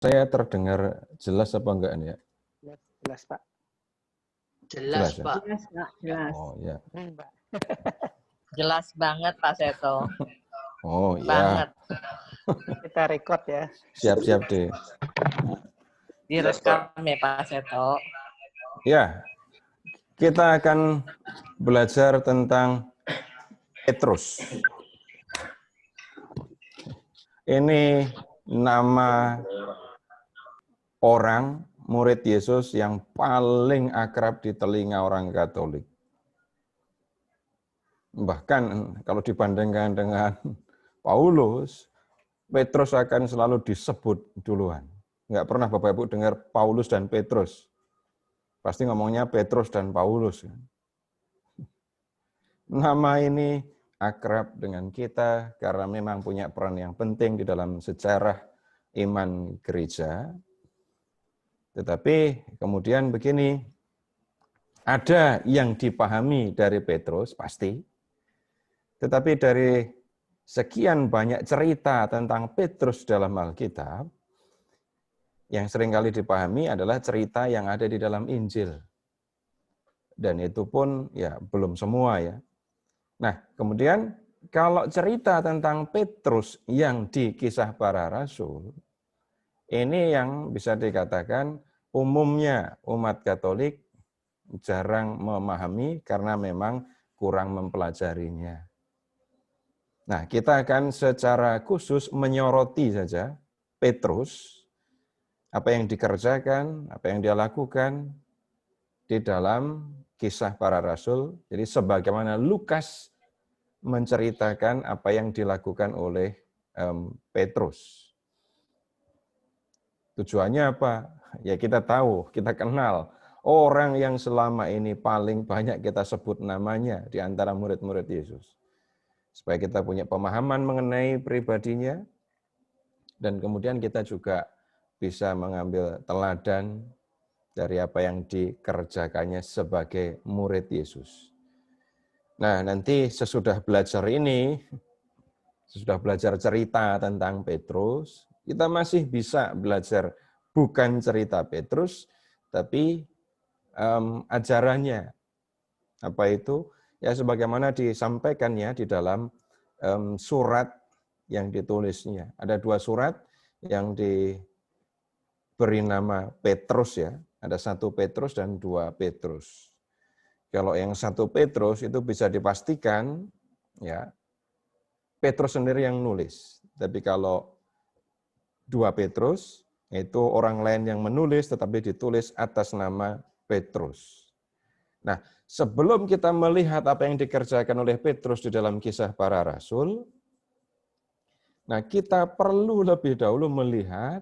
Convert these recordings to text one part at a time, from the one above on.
Saya terdengar jelas apa enggak nih ya? Jelas, Pak. Jelas ya? Pak. Jelas, Pak. Jelas. Oh ya. Pak. Jelas banget Pak Seto. Oh ya. Banget. Kita record ya. Siap-siap deh. Direkam ya Pak Seto. Ya. Kita akan belajar tentang Petrus. Ini nama orang murid Yesus yang paling akrab di telinga orang Katolik. Bahkan kalau dibandingkan dengan Paulus, Petrus akan selalu disebut duluan. Enggak pernah Bapak Ibu dengar Paulus dan Petrus. Pasti ngomongnya Petrus dan Paulus. Nama ini akrab dengan kita karena memang punya peran yang penting di dalam sejarah iman gereja. Tetapi kemudian begini, ada yang dipahami dari Petrus, pasti. Tetapi dari sekian banyak cerita tentang Petrus dalam Alkitab, yang seringkali dipahami adalah cerita yang ada di dalam Injil. Dan itu pun ya belum semua ya. Nah, kemudian kalau cerita tentang Petrus yang di Kisah Para Rasul, ini yang bisa dikatakan umumnya umat Katolik jarang memahami karena memang kurang mempelajarinya. Nah, kita akan secara khusus menyoroti saja Petrus, apa yang dikerjakan, apa yang dia lakukan di dalam Kisah Para Rasul. Jadi sebagaimana Lukas menceritakan apa yang dilakukan oleh Petrus. Tujuannya apa? Ya kita tahu, kita kenal orang yang selama ini paling banyak kita sebut namanya di antara murid-murid Yesus. Supaya kita punya pemahaman mengenai pribadinya, dan kemudian kita juga bisa mengambil teladan dari apa yang dikerjakannya sebagai murid Yesus. Nah, nanti sesudah belajar ini, sesudah belajar cerita tentang Petrus, kita masih bisa belajar bukan cerita Petrus, tapi ajarannya. Apa itu? Ya sebagaimana disampaikannya di dalam surat yang ditulisnya. Ada 2 surat yang diberi nama Petrus ya. Ada 1 Petrus dan 2 Petrus. Kalau yang 1 Petrus itu bisa dipastikan ya Petrus sendiri yang nulis. Tapi kalau 2 Petrus itu orang lain yang menulis tetapi ditulis atas nama Petrus. Nah, sebelum kita melihat apa yang dikerjakan oleh Petrus di dalam Kisah Para Rasul, nah kita perlu lebih dahulu melihat,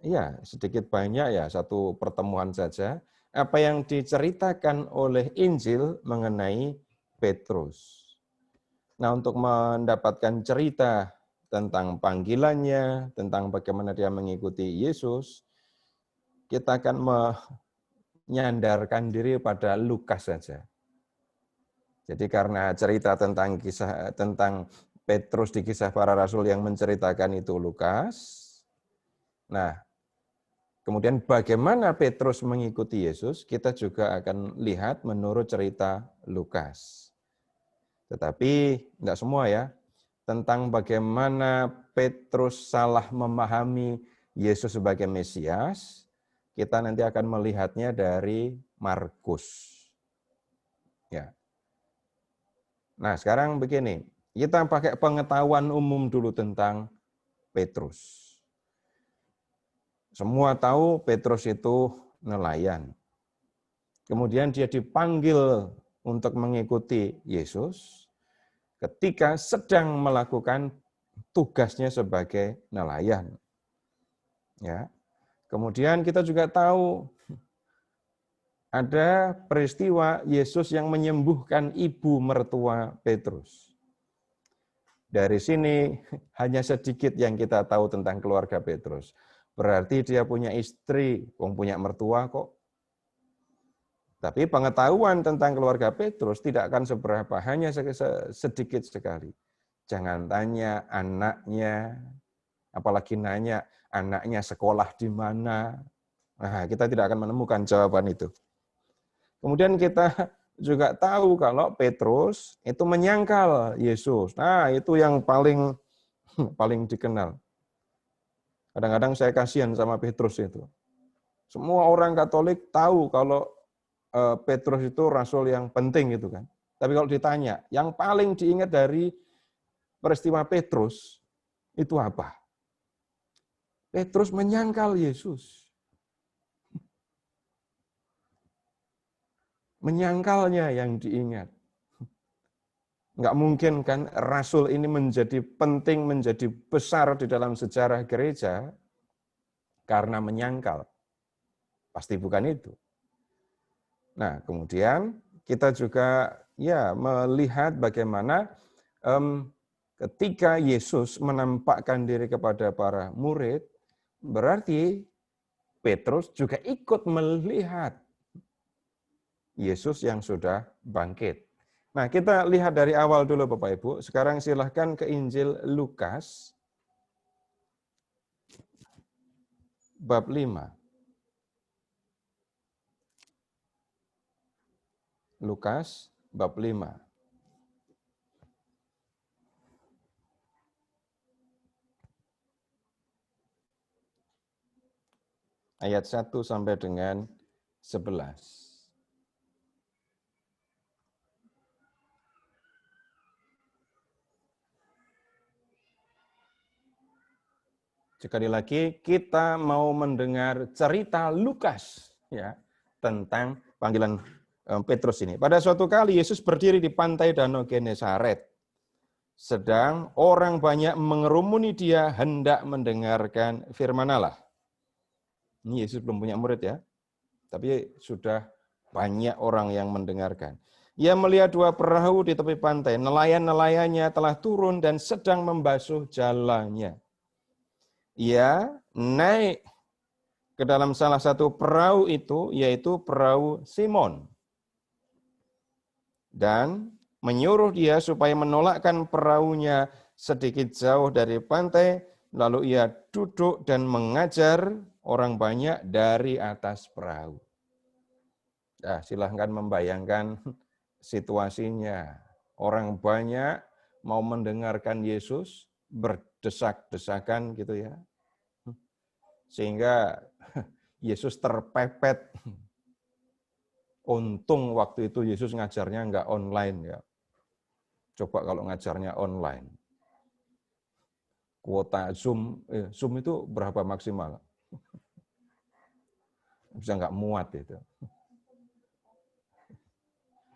ya sedikit banyak ya, satu pertemuan saja, apa yang diceritakan oleh Injil mengenai Petrus. Nah, untuk mendapatkan cerita tentang panggilannya, tentang bagaimana dia mengikuti Yesus, kita akan menyandarkan diri pada Lukas saja. Jadi karena cerita tentang Petrus di Kisah Para Rasul yang menceritakan itu Lukas. Nah, kemudian bagaimana Petrus mengikuti Yesus, kita juga akan lihat menurut cerita Lukas. Tetapi enggak semua ya. Tentang bagaimana Petrus salah memahami Yesus sebagai Mesias, kita nanti akan melihatnya dari Markus. Ya. Nah, sekarang begini, kita pakai pengetahuan umum dulu tentang Petrus. Semua tahu Petrus itu nelayan. Kemudian dia dipanggil untuk mengikuti Yesus ketika sedang melakukan tugasnya sebagai nelayan. Ya. Kemudian kita juga tahu ada peristiwa Yesus yang menyembuhkan ibu mertua Petrus. Dari sini hanya sedikit yang kita tahu tentang keluarga Petrus. Berarti dia punya istri, punya mertua kok. Tapi pengetahuan tentang keluarga Petrus tidak akan seberapa, hanya sedikit sekali. Jangan tanya anaknya, apalagi nanya anaknya sekolah di mana. Nah, kita tidak akan menemukan jawaban itu. Kemudian kita juga tahu kalau Petrus itu menyangkal Yesus. Nah, itu yang paling dikenal. Kadang-kadang saya kasihan sama Petrus itu. Semua orang Katolik tahu kalau Petrus itu rasul yang penting gitu kan. Tapi kalau ditanya, yang paling diingat dari peristiwa Petrus itu apa? Petrus menyangkal Yesus. Menyangkalnya yang diingat. Nggak mungkin kan rasul ini menjadi penting, menjadi besar di dalam sejarah gereja karena menyangkal. Pasti bukan itu. Nah, kemudian kita juga melihat bagaimana ketika Yesus menampakkan diri kepada para murid, berarti Petrus juga ikut melihat Yesus yang sudah bangkit. Nah, kita lihat dari awal dulu Bapak Ibu. Sekarang silahkan ke Injil Lukas bab 5. Lukas bab 5. Ayat 1 sampai dengan 11. Sekali lagi kita mau mendengar cerita Lukas ya tentang panggilan Petrus ini. Pada suatu kali Yesus berdiri di pantai Danau Genesaret. Sedang orang banyak mengerumuni dia hendak mendengarkan firman Allah. Ini Yesus belum punya murid ya. Tapi sudah banyak orang yang mendengarkan. Ia melihat dua perahu di tepi pantai. Nelayan-nelayannya telah turun dan sedang membasuh jalannya. Ia naik ke dalam salah satu perahu itu, yaitu perahu Simon. Dan menyuruh dia supaya menolakkan perahunya sedikit jauh dari pantai, lalu ia duduk dan mengajar orang banyak dari atas perahu. Nah, silahkan membayangkan situasinya. Orang banyak mau mendengarkan Yesus, berdesak-desakan gitu ya. Sehingga Yesus terpepet. Untung waktu itu Yesus ngajarnya enggak online ya. Coba kalau ngajarnya online. Kuota Zoom itu berapa maksimal? Bisa enggak muat itu.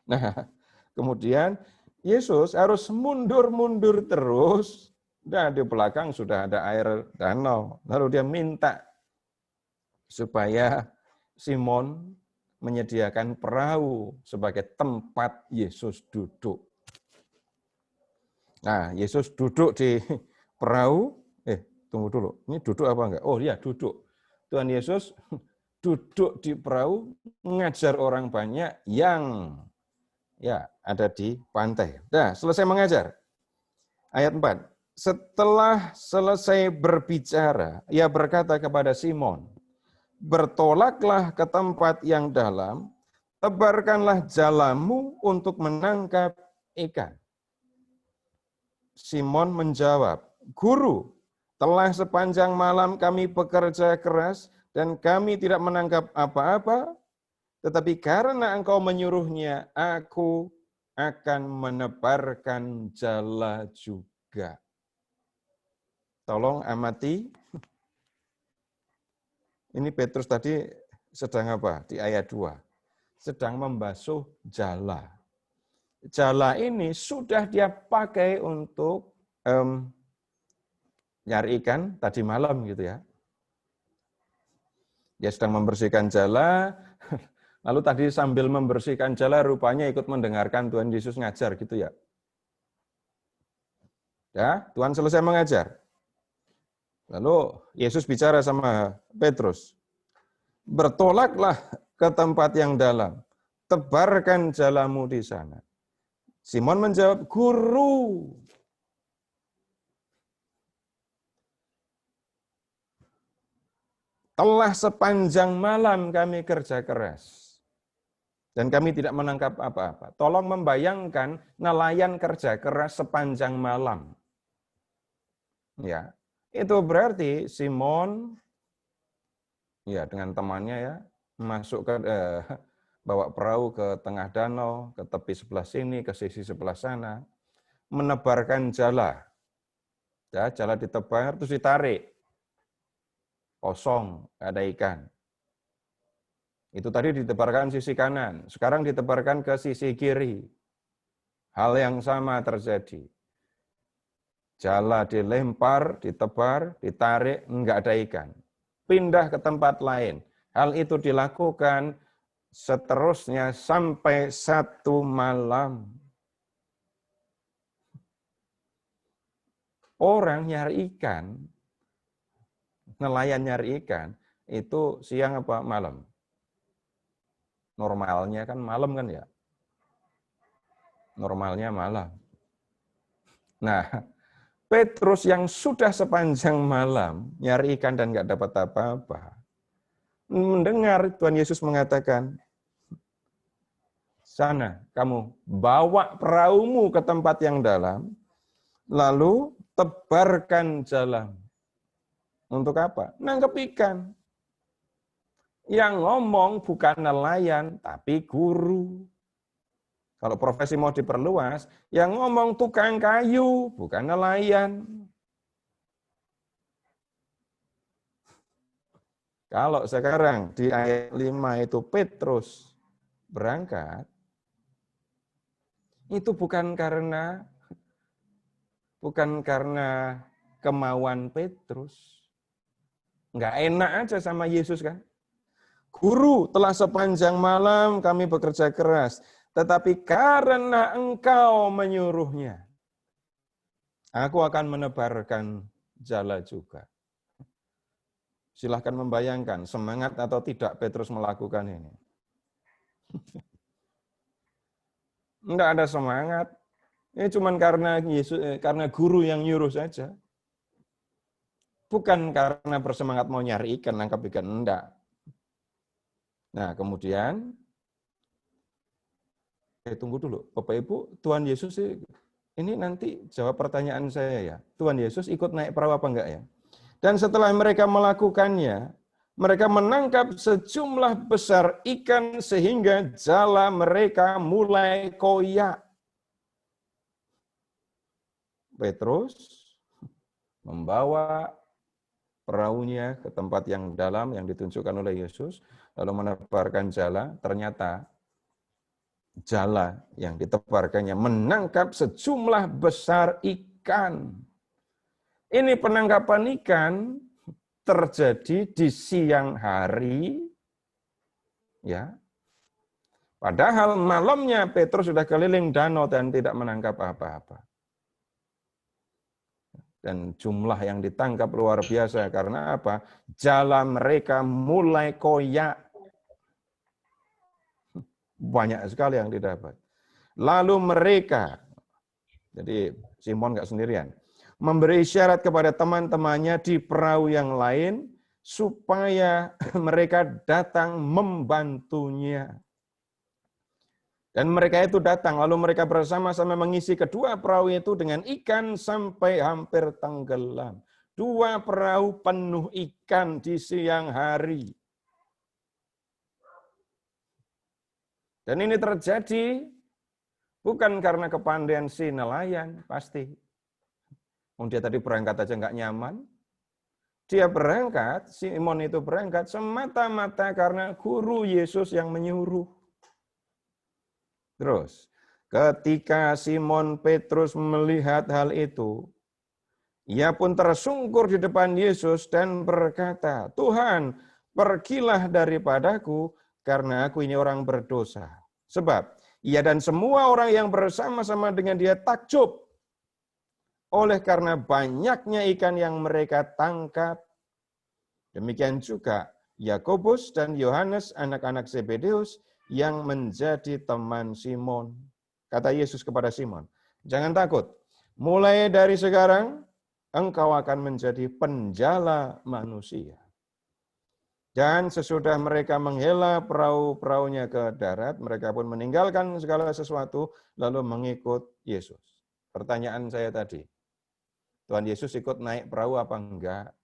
Nah, kemudian Yesus harus mundur-mundur terus. Dan di belakang sudah ada air danau. Lalu dia minta supaya Simon menyediakan perahu sebagai tempat Yesus duduk. Nah, Yesus duduk di perahu. Tunggu dulu. Ini duduk apa enggak? Oh iya, duduk. Tuhan Yesus duduk di perahu, mengajar orang banyak yang ada di pantai. Nah, selesai mengajar. Ayat 4. Setelah selesai berbicara, ia berkata kepada Simon, bertolaklah ke tempat yang dalam, tebarkanlah jalamu untuk menangkap ikan. Simon menjawab, Guru, telah sepanjang malam kami bekerja keras dan kami tidak menangkap apa-apa, tetapi karena engkau menyuruhnya, aku akan menebarkan jala juga. Tolong amati. Ini Petrus tadi sedang apa? Di ayat 2. Sedang membasuh jala. Jala ini sudah dia pakai untuk nyari ikan tadi malam gitu ya. Dia sedang membersihkan jala, lalu tadi sambil membersihkan jala rupanya ikut mendengarkan Tuhan Yesus ngajar gitu ya. Ya, Tuhan selesai mengajar. Lalu Yesus bicara sama Petrus, bertolaklah ke tempat yang dalam, tebarkan jalamu di sana. Simon menjawab, Guru. telah sepanjang malam kami kerja keras. Dan kami tidak menangkap apa-apa. Tolong membayangkan nelayan kerja keras sepanjang malam. Ya, itu berarti Simon ya dengan temannya ya masuk ke bawa perahu ke tengah danau, ke tepi sebelah sini, ke sisi sebelah sana, menebarkan jala. Ya, jala ditebar terus ditarik. Kosong, ada ikan. Itu tadi ditebarkan sisi kanan, sekarang ditebarkan ke sisi kiri. Hal yang sama terjadi. Jala dilempar, ditebar, ditarik, enggak ada ikan. Pindah ke tempat lain. Hal itu dilakukan seterusnya sampai 1 malam. Orang nyari ikan, nelayan nyari ikan, itu siang apa malam? Normalnya kan malam kan ya? Normalnya malam. Nah, Petrus yang sudah sepanjang malam nyari ikan dan nggak dapat apa-apa, mendengar Tuhan Yesus mengatakan, sana kamu bawa perahumu ke tempat yang dalam, lalu tebarkan jalan. Untuk apa? Nangkep ikan. Yang ngomong bukan nelayan, tapi guru. Kalau profesi mau diperluas, yang ngomong tukang kayu, bukan nelayan. Kalau sekarang di ayat 5 itu Petrus berangkat, itu bukan karena kemauan Petrus. Nggak enak aja sama Yesus kan. Guru, telah sepanjang malam kami bekerja keras, tetapi karena engkau menyuruhnya, aku akan menebarkan jala juga. Silahkan membayangkan semangat atau tidak Petrus melakukan ini. Enggak ada semangat. Ini cuma karena guru yang nyuruh saja. Bukan karena bersemangat mau nyari ikan, nangkap ikan, enggak. Nah, kemudian tunggu dulu. Bapak Ibu, Tuhan Yesus ini nanti jawab pertanyaan saya ya. Tuhan Yesus ikut naik perahu apa enggak ya? Dan setelah mereka melakukannya, mereka menangkap sejumlah besar ikan sehingga jala mereka mulai koyak. Petrus membawa perahunya ke tempat yang dalam yang ditunjukkan oleh Yesus, lalu menebarkan jala, ternyata jala yang ditebarkannya menangkap sejumlah besar ikan. Ini penangkapan ikan terjadi di siang hari, ya. Padahal malamnya Petrus sudah keliling danau dan tidak menangkap apa-apa. Dan jumlah yang ditangkap luar biasa karena apa? Jala mereka mulai koyak. Banyak sekali yang didapat. Lalu mereka, jadi Simon nggak sendirian, memberi isyarat kepada teman-temannya di perahu yang lain supaya mereka datang membantunya. Dan mereka itu datang, lalu mereka bersama-sama mengisi kedua perahu itu dengan ikan sampai hampir tenggelam. 2 perahu penuh ikan di siang hari. Dan ini terjadi bukan karena kepandaian si nelayan, pasti. Dia tadi berangkat aja nggak nyaman. Dia berangkat, Simon itu berangkat semata-mata karena guru Yesus yang menyuruh. Terus, ketika Simon Petrus melihat hal itu, ia pun tersungkur di depan Yesus dan berkata, Tuhan, pergilah daripadaku karena aku ini orang berdosa. Sebab ia dan semua orang yang bersama-sama dengan dia takjub oleh karena banyaknya ikan yang mereka tangkap. Demikian juga Yakobus dan Yohanes, anak-anak Zebedeus, yang menjadi teman Simon. Kata Yesus kepada Simon, jangan takut, mulai dari sekarang engkau akan menjadi penjala manusia. Dan sesudah mereka menghela perahu-perahunya ke darat, mereka pun meninggalkan segala sesuatu, lalu mengikut Yesus. Pertanyaan saya tadi, Tuhan Yesus ikut naik perahu apa enggak?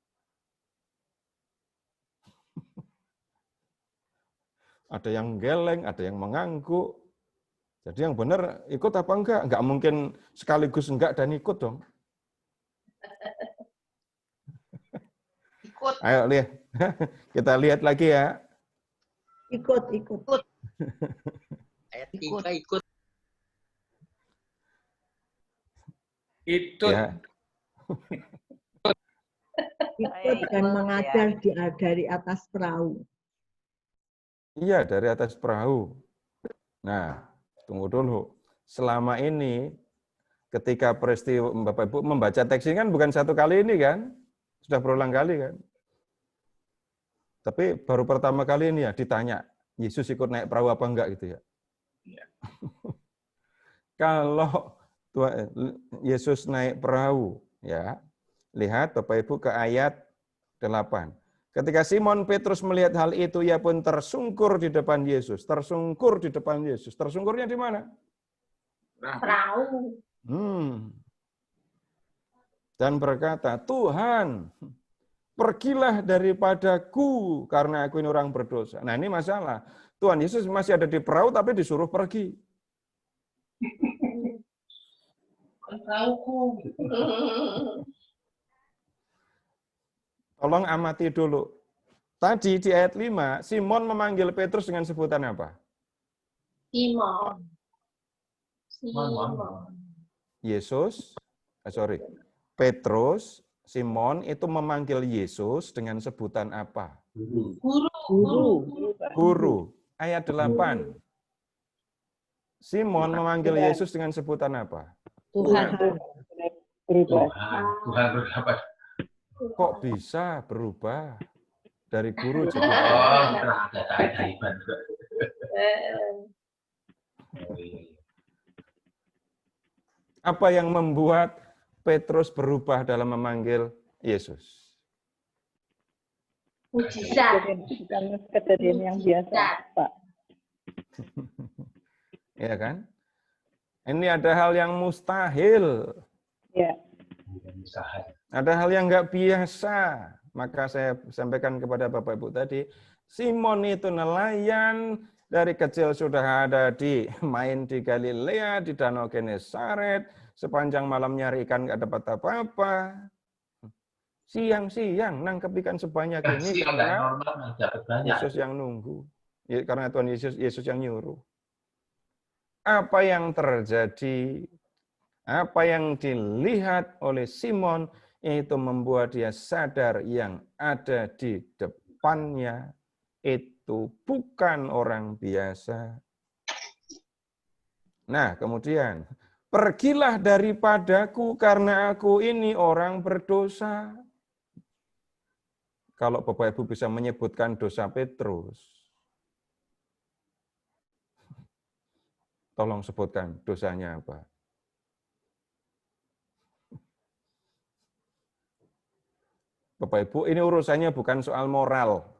Ada yang geleng, ada yang mengangguk. Jadi yang benar ikut apa enggak? Enggak mungkin sekaligus enggak dan ikut dong. Ikut. Ayo lihat, kita lihat lagi ya. Ikut. Ayat 3 ikut. Itu Ya. Ikut dan mengajar dari atas perahu. Iya, dari atas perahu. Nah, tunggu dulu. Selama ini, ketika peristiwa Bapak Ibu membaca teks ini kan bukan satu kali ini kan? Sudah berulang kali kan? Tapi baru pertama kali ini ya ditanya, Yesus ikut naik perahu apa enggak gitu ya? Kalau Yesus naik perahu, ya, lihat Bapak Ibu ke ayat 8. Ketika Simon Petrus melihat hal itu, ia pun tersungkur di depan Yesus. Tersungkur di depan Yesus. Tersungkurnya di mana? Perahu. Dan berkata, Tuhan, pergilah daripadaku karena aku ini orang berdosa. Nah ini masalah. Tuhan Yesus masih ada di perahu tapi disuruh pergi. Perahuku. Tolong amati dulu. Tadi di ayat 5, Simon memanggil Petrus dengan sebutan apa? Simon. Petrus, Simon itu memanggil Yesus dengan sebutan apa? Guru. Ayat 8. Simon memanggil Yesus dengan sebutan apa? Tuhan. Tuhan bersahabat. Kok bisa berubah dari guru jadi Ada keajaiban juga. apa yang membuat Petrus berubah dalam memanggil Yesus? Mujizat. Bukan kejadian yang biasa, Pak. Ya kan? Ini ada hal yang mustahil. Ya. Ada hal yang nggak biasa. Maka saya sampaikan kepada Bapak Ibu tadi, Simon itu nelayan, dari kecil sudah ada main di Galilea, di Danau Genesaret, sepanjang malam nyari ikan nggak dapat apa-apa. Siang-siang nangkep ikan sebanyak ini karena Yesus yang nunggu. Karena Tuhan Yesus yang nyuruh. Apa yang terjadi, apa yang dilihat oleh Simon, itu membuat dia sadar yang ada di depannya itu bukan orang biasa. Nah, kemudian, pergilah daripadaku karena aku ini orang berdosa. Kalau Bapak Ibu bisa menyebutkan dosa Petrus, tolong sebutkan dosanya apa? Bapak Ibu, ini urusannya bukan soal moral.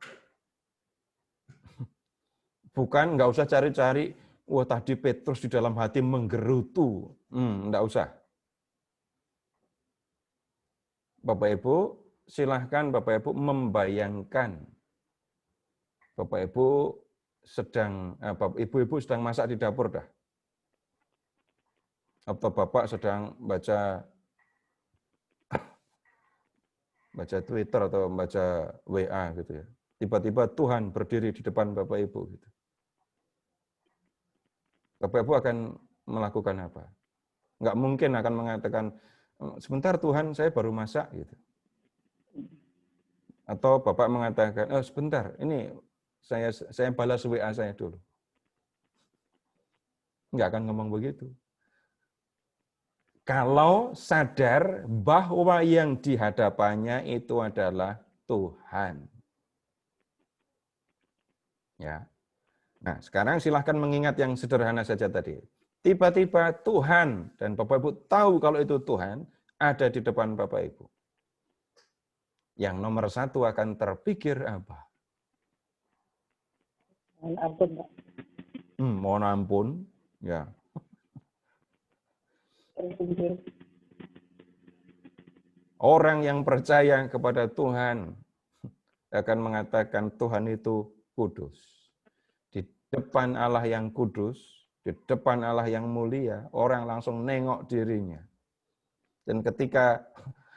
Bukan, nggak usah cari-cari, wah tadi Petrus di dalam hati menggerutu. Nggak usah. Bapak Ibu, silahkan Bapak Ibu membayangkan. Bapak Ibu ibu-ibu sedang masak di dapur dah. Atau Bapak sedang baca Twitter atau baca WA gitu ya. Tiba-tiba Tuhan berdiri di depan Bapak Ibu gitu. Bapak Ibu akan melakukan apa? Nggak mungkin akan mengatakan, sebentar Tuhan saya baru masak gitu. Atau Bapak mengatakan, sebentar ini saya balas WA saya dulu. Nggak akan ngomong begitu. Kalau sadar bahwa yang di hadapannya itu adalah Tuhan. Ya. Nah, sekarang silahkan mengingat yang sederhana saja tadi. Tiba-tiba Tuhan, dan Bapak Ibu tahu kalau itu Tuhan, ada di depan Bapak Ibu. Yang nomor satu akan terpikir apa? Mohon ampun, Pak. Mohon ampun. Ya. Terjun. Orang yang percaya kepada Tuhan akan mengatakan Tuhan itu kudus. Di depan Allah yang kudus, di depan Allah yang mulia, orang langsung nengok dirinya. Dan ketika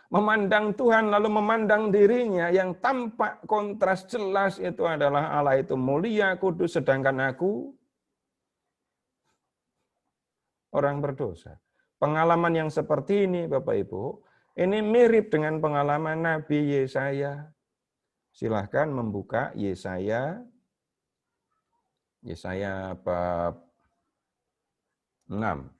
memandang Tuhan lalu memandang dirinya, yang tampak kontras jelas itu adalah Allah itu mulia, kudus, sedangkan aku orang berdosa. Pengalaman yang seperti ini, Bapak Ibu, ini mirip dengan pengalaman Nabi Yesaya. Silahkan membuka Yesaya bab 6.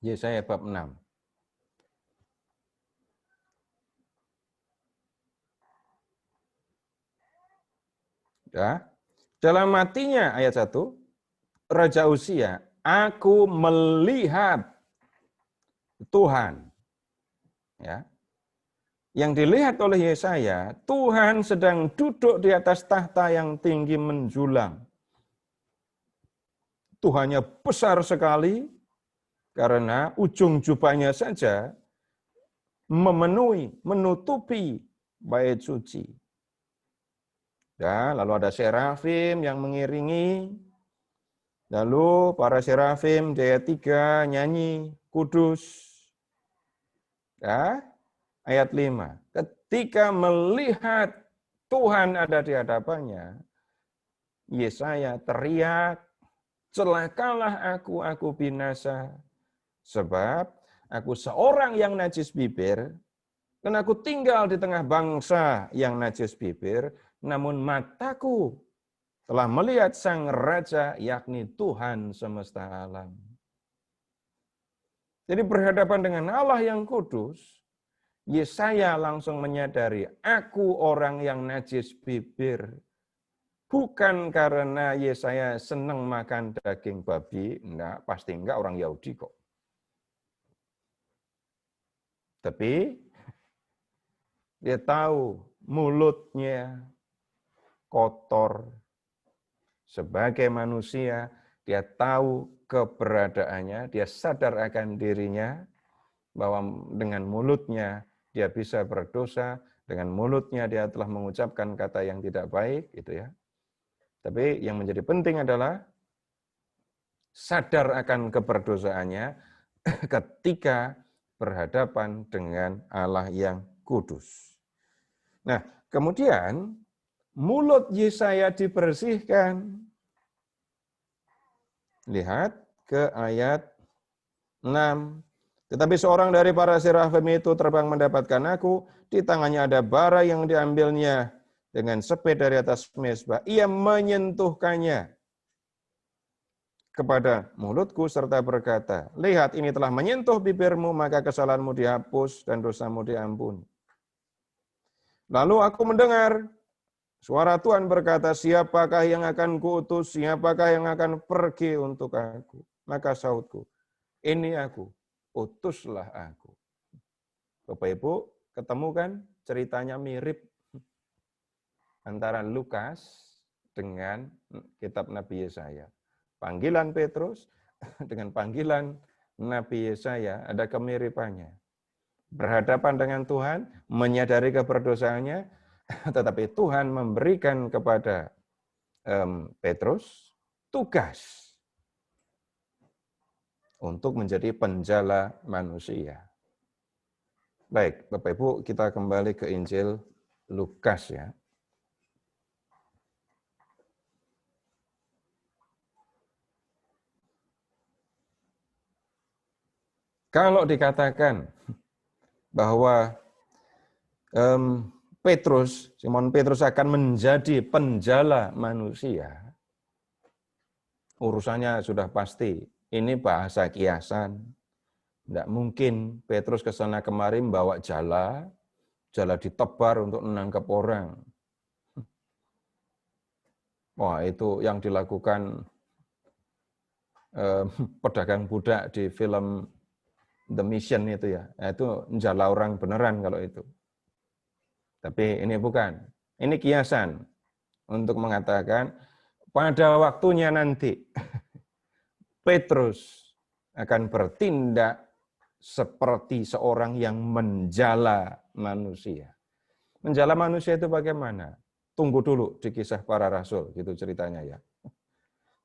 Yesaya bab 6. Ya. Dalam matinya ayat 1, Raja Uzia, aku melihat Tuhan. Ya. Yang dilihat oleh Yesaya, Tuhan sedang duduk di atas tahta yang tinggi menjulang. Tuhannya besar sekali, karena ujung jubahnya saja menutupi bait suci. Dan lalu ada serafim yang mengiringi. Lalu para serafim di ayat 3 nyanyi kudus. Ya, ayat 5. Ketika melihat Tuhan ada di hadapannya, Yesaya teriak, celakalah aku binasa. Sebab aku seorang yang najis bibir, dan aku tinggal di tengah bangsa yang najis bibir, namun mataku telah melihat Sang Raja, yakni Tuhan semesta alam. Jadi berhadapan dengan Allah yang kudus, Yesaya langsung menyadari, aku orang yang najis bibir. Bukan karena Yesaya senang makan daging babi, enggak, pasti enggak, orang Yahudi kok. Tapi dia tahu mulutnya kotor. Sebagai manusia, dia tahu keberadaannya, dia sadar akan dirinya bahwa dengan mulutnya dia bisa berdosa, dengan mulutnya dia telah mengucapkan kata yang tidak baik, gitu ya. Tapi yang menjadi penting adalah sadar akan keberdosaannya ketika berhadapan dengan Allah yang kudus. Nah, kemudian mulut Yesaya dibersihkan. Lihat ke ayat 6. Tetapi seorang dari para serafim itu terbang mendapatkan aku, di tangannya ada bara yang diambilnya dengan sepet dari atas mezbah. Ia menyentuhkannya kepada mulutku serta berkata, lihat ini telah menyentuh bibirmu, maka kesalahanmu dihapus dan dosamu diampuni. Lalu aku mendengar suara Tuhan berkata, siapakah yang akan kuutus, siapakah yang akan pergi untuk aku? Maka sautku, ini aku, utuslah aku. Bapak Ibu, ketemu kan ceritanya mirip antara Lukas dengan kitab Nabi Yesaya. Panggilan Petrus dengan panggilan Nabi Yesaya ada kemiripannya. Berhadapan dengan Tuhan, menyadari keberdosaannya, tetapi Tuhan memberikan kepada Petrus tugas untuk menjadi penjala manusia. Baik, Bapak Ibu, kita kembali ke Injil Lukas ya. Kalau dikatakan bahwa Simon Petrus akan menjadi penjala manusia, urusannya sudah pasti. Ini bahasa kiasan. Tidak mungkin Petrus ke sana kemari membawa jala, jala ditebar untuk menangkap orang. Wah, itu yang dilakukan pedagang budak di film The Mission itu ya. Nah, itu menjala orang beneran kalau itu. Tapi ini bukan. Ini kiasan untuk mengatakan pada waktunya nanti Petrus akan bertindak seperti seorang yang menjala manusia. Menjala manusia itu bagaimana? Tunggu dulu di kisah para rasul, gitu ceritanya ya.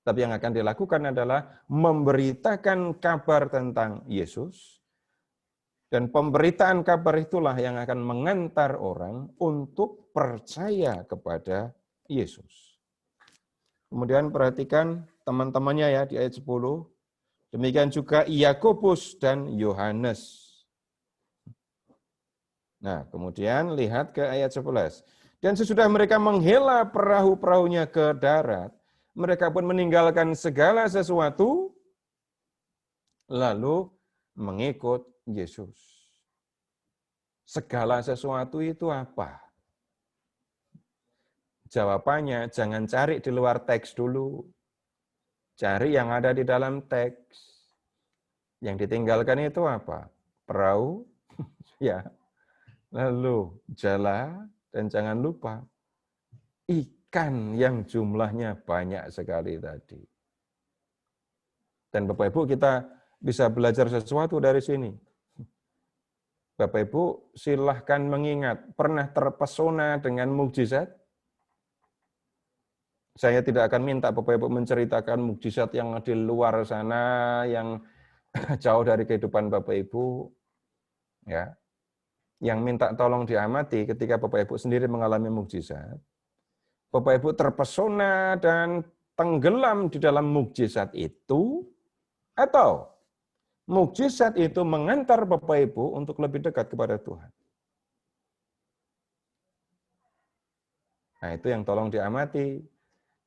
Tapi yang akan dilakukan adalah memberitakan kabar tentang Yesus, dan pemberitaan kabar itulah yang akan mengantar orang untuk percaya kepada Yesus. Kemudian perhatikan teman-temannya ya di ayat 10. Demikian juga Yakobus dan Yohanes. Nah, kemudian lihat ke ayat 11. Dan sesudah mereka menghela perahu-perahunya ke darat, mereka pun meninggalkan segala sesuatu, lalu mengikut Yesus. Segala sesuatu itu apa? Jawabannya, jangan cari di luar teks dulu. Cari yang ada di dalam teks. Yang ditinggalkan itu apa? Perahu, ya. Lalu jala, dan jangan lupa ikan yang jumlahnya banyak sekali tadi. Dan Bapak Ibu, kita bisa belajar sesuatu dari sini. Bapak Ibu, silahkan mengingat, pernah terpesona dengan mukjizat? Saya tidak akan minta Bapak Ibu menceritakan mukjizat yang di luar sana, yang jauh dari kehidupan Bapak Ibu. Ya. Yang minta tolong diamati ketika Bapak Ibu sendiri mengalami mukjizat. Bapak Ibu terpesona dan tenggelam di dalam mukjizat itu, atau mukjizat itu mengantar Bapak Ibu untuk lebih dekat kepada Tuhan. Nah, itu yang tolong diamati.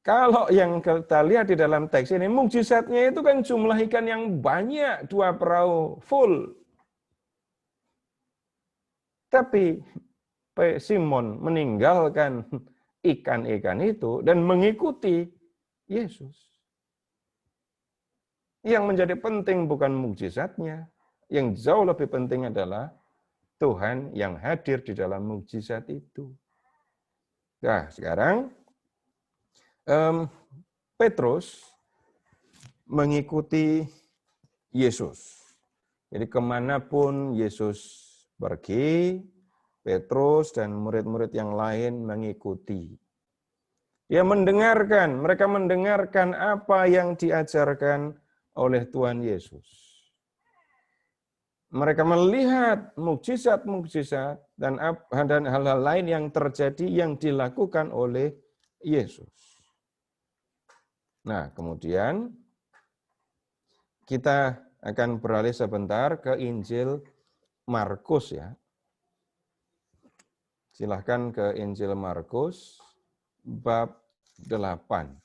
Kalau yang kita lihat di dalam teks ini, mukjizatnya itu kan jumlah ikan yang banyak, 2 perahu full. Tapi Simon meninggalkan ikan-ikan itu dan mengikuti Yesus. Yang menjadi penting bukan mukjizatnya, yang jauh lebih penting adalah Tuhan yang hadir di dalam mukjizat itu. Nah, sekarang Petrus mengikuti Yesus. Jadi kemanapun Yesus pergi, Petrus dan murid-murid yang lain mengikuti. Dia mendengarkan, mereka mendengarkan apa yang diajarkan oleh Tuhan Yesus. Mereka melihat mukjizat-mukjizat dan hal-hal lain yang terjadi yang dilakukan oleh Yesus. Nah, kemudian kita akan beralih sebentar ke Injil Markus ya. Silahkan ke Injil Markus bab 8.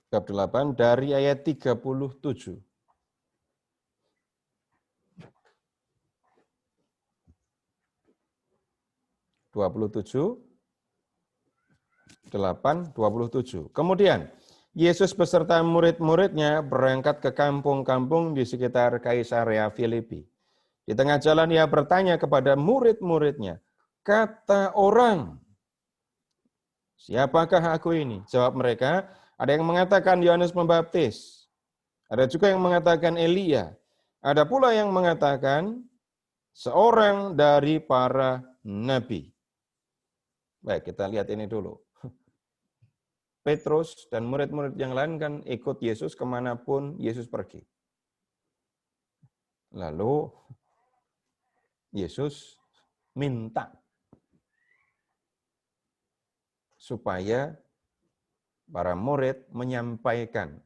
Bab 8 dari ayat 37. Kemudian Yesus beserta murid-muridnya berangkat ke kampung-kampung di sekitar Kaisarea Filipi. Di tengah jalan ia bertanya kepada murid-muridnya, kata orang, siapakah aku ini? Jawab mereka, ada yang mengatakan Yohanes Pembaptis, ada juga yang mengatakan Elia, ada pula yang mengatakan seorang dari para nabi. Baik, kita lihat ini dulu. Petrus dan murid-murid yang lain kan ikut Yesus kemanapun Yesus pergi. Lalu Yesus minta supaya para murid menyampaikan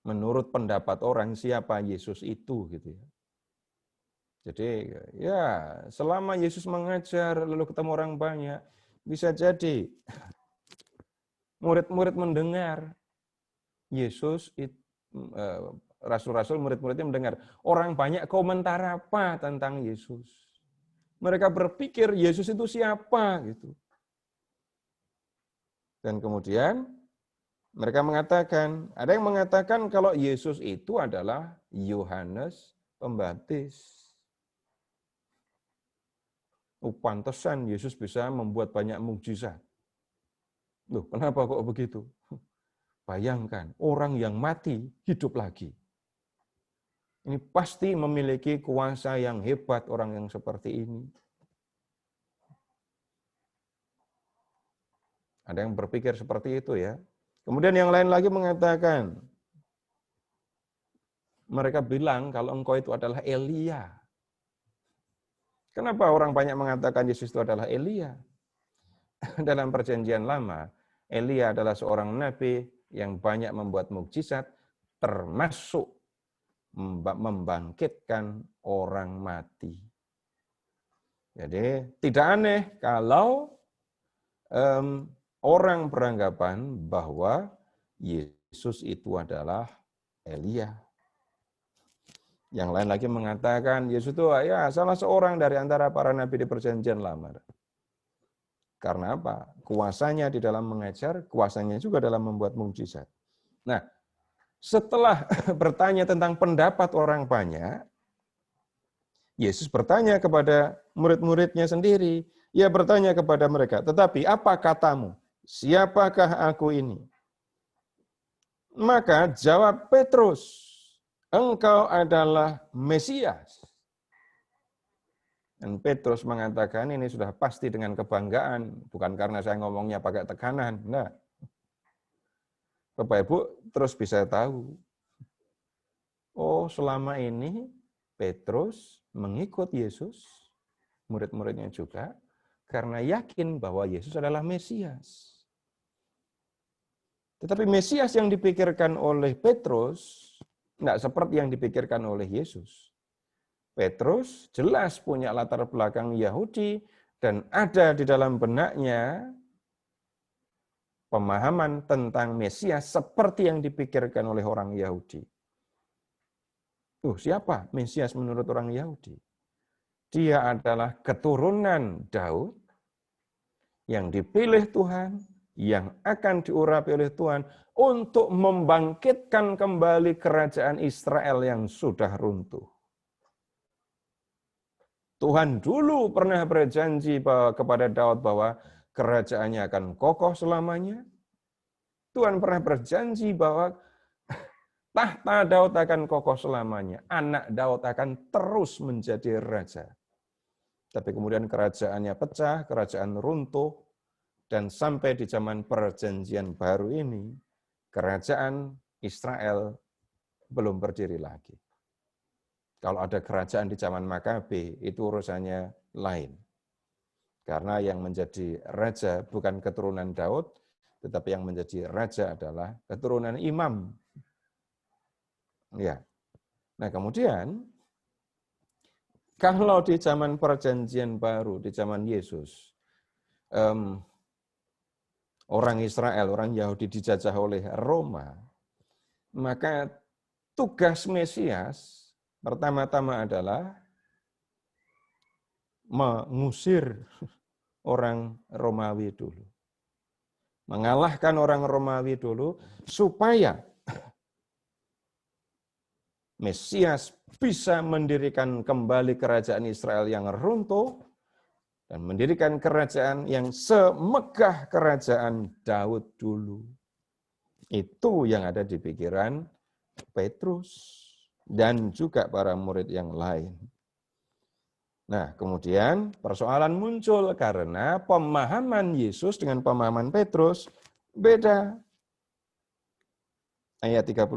menurut pendapat orang siapa Yesus itu gitu ya. Jadi ya selama Yesus mengajar lalu ketemu orang banyak, bisa jadi murid-murid mendengar Yesus, rasul-rasul murid-muridnya mendengar orang banyak komentar apa tentang Yesus. Mereka berpikir Yesus itu siapa gitu. Dan kemudian mereka mengatakan, ada yang mengatakan kalau Yesus itu adalah Yohanes Pembaptis. Pantesan Yesus bisa membuat banyak mukjizat. Loh, kenapa kok begitu? Bayangkan, orang yang mati hidup lagi. Ini pasti memiliki kuasa yang hebat orang yang seperti ini. Ada yang berpikir seperti itu ya. Kemudian yang lain lagi mengatakan, mereka bilang kalau engkau itu adalah Elia. Kenapa orang banyak mengatakan Yesus itu adalah Elia? Dalam perjanjian lama, Elia adalah seorang nabi yang banyak membuat mukjizat, termasuk membangkitkan orang mati. Jadi tidak aneh kalau orang beranggapan bahwa Yesus itu adalah Elia. Yang lain lagi mengatakan Yesus itu ya salah seorang dari antara para nabi di perjanjian lama. Karena apa? Kuasanya di dalam mengajar, kuasanya juga dalam membuat mukjizat. Nah, setelah bertanya tentang pendapat orang banyak, Yesus bertanya kepada murid-muridnya sendiri. Ia bertanya kepada mereka, tetapi apa katamu? Siapakah aku ini? Maka jawab Petrus, engkau adalah Mesias. Dan Petrus mengatakan ini sudah pasti dengan kebanggaan, bukan karena saya ngomongnya pakai tekanan. Nah, Bapak Ibu terus bisa tahu, oh selama ini Petrus mengikut Yesus, murid-muridnya juga, karena yakin bahwa Yesus adalah Mesias. Tetapi Mesias yang dipikirkan oleh Petrus, tidak seperti yang dipikirkan oleh Yesus. Petrus jelas punya latar belakang Yahudi dan ada di dalam benaknya pemahaman tentang Mesias seperti yang dipikirkan oleh orang Yahudi. Siapa Mesias menurut orang Yahudi? Dia adalah keturunan Daud yang dipilih Tuhan, yang akan diurapi oleh Tuhan untuk membangkitkan kembali kerajaan Israel yang sudah runtuh. Tuhan dulu pernah berjanji kepada Daud bahwa kerajaannya akan kokoh selamanya. Tuhan pernah berjanji bahwa tahta Daud akan kokoh selamanya. Anak Daud akan terus menjadi raja. Tapi kemudian kerajaannya pecah, kerajaan runtuh, dan sampai di zaman perjanjian baru ini, kerajaan Israel belum berdiri lagi. Kalau ada kerajaan di zaman Makabe, itu urusannya lain. Karena yang menjadi raja bukan keturunan Daud, tetapi yang menjadi raja adalah keturunan imam. Ya. Nah kemudian, kalau di zaman perjanjian baru, di zaman Yesus, orang Israel, orang Yahudi dijajah oleh Roma, maka tugas Mesias pertama-tama adalah mengusir orang Romawi dulu. Mengalahkan orang Romawi dulu supaya Mesias bisa mendirikan kembali kerajaan Israel yang runtuh dan mendirikan kerajaan yang semegah kerajaan Daud dulu. Itu yang ada di pikiran Petrus dan juga para murid yang lain. Nah, kemudian persoalan muncul karena pemahaman Yesus dengan pemahaman Petrus beda. Ayat 31.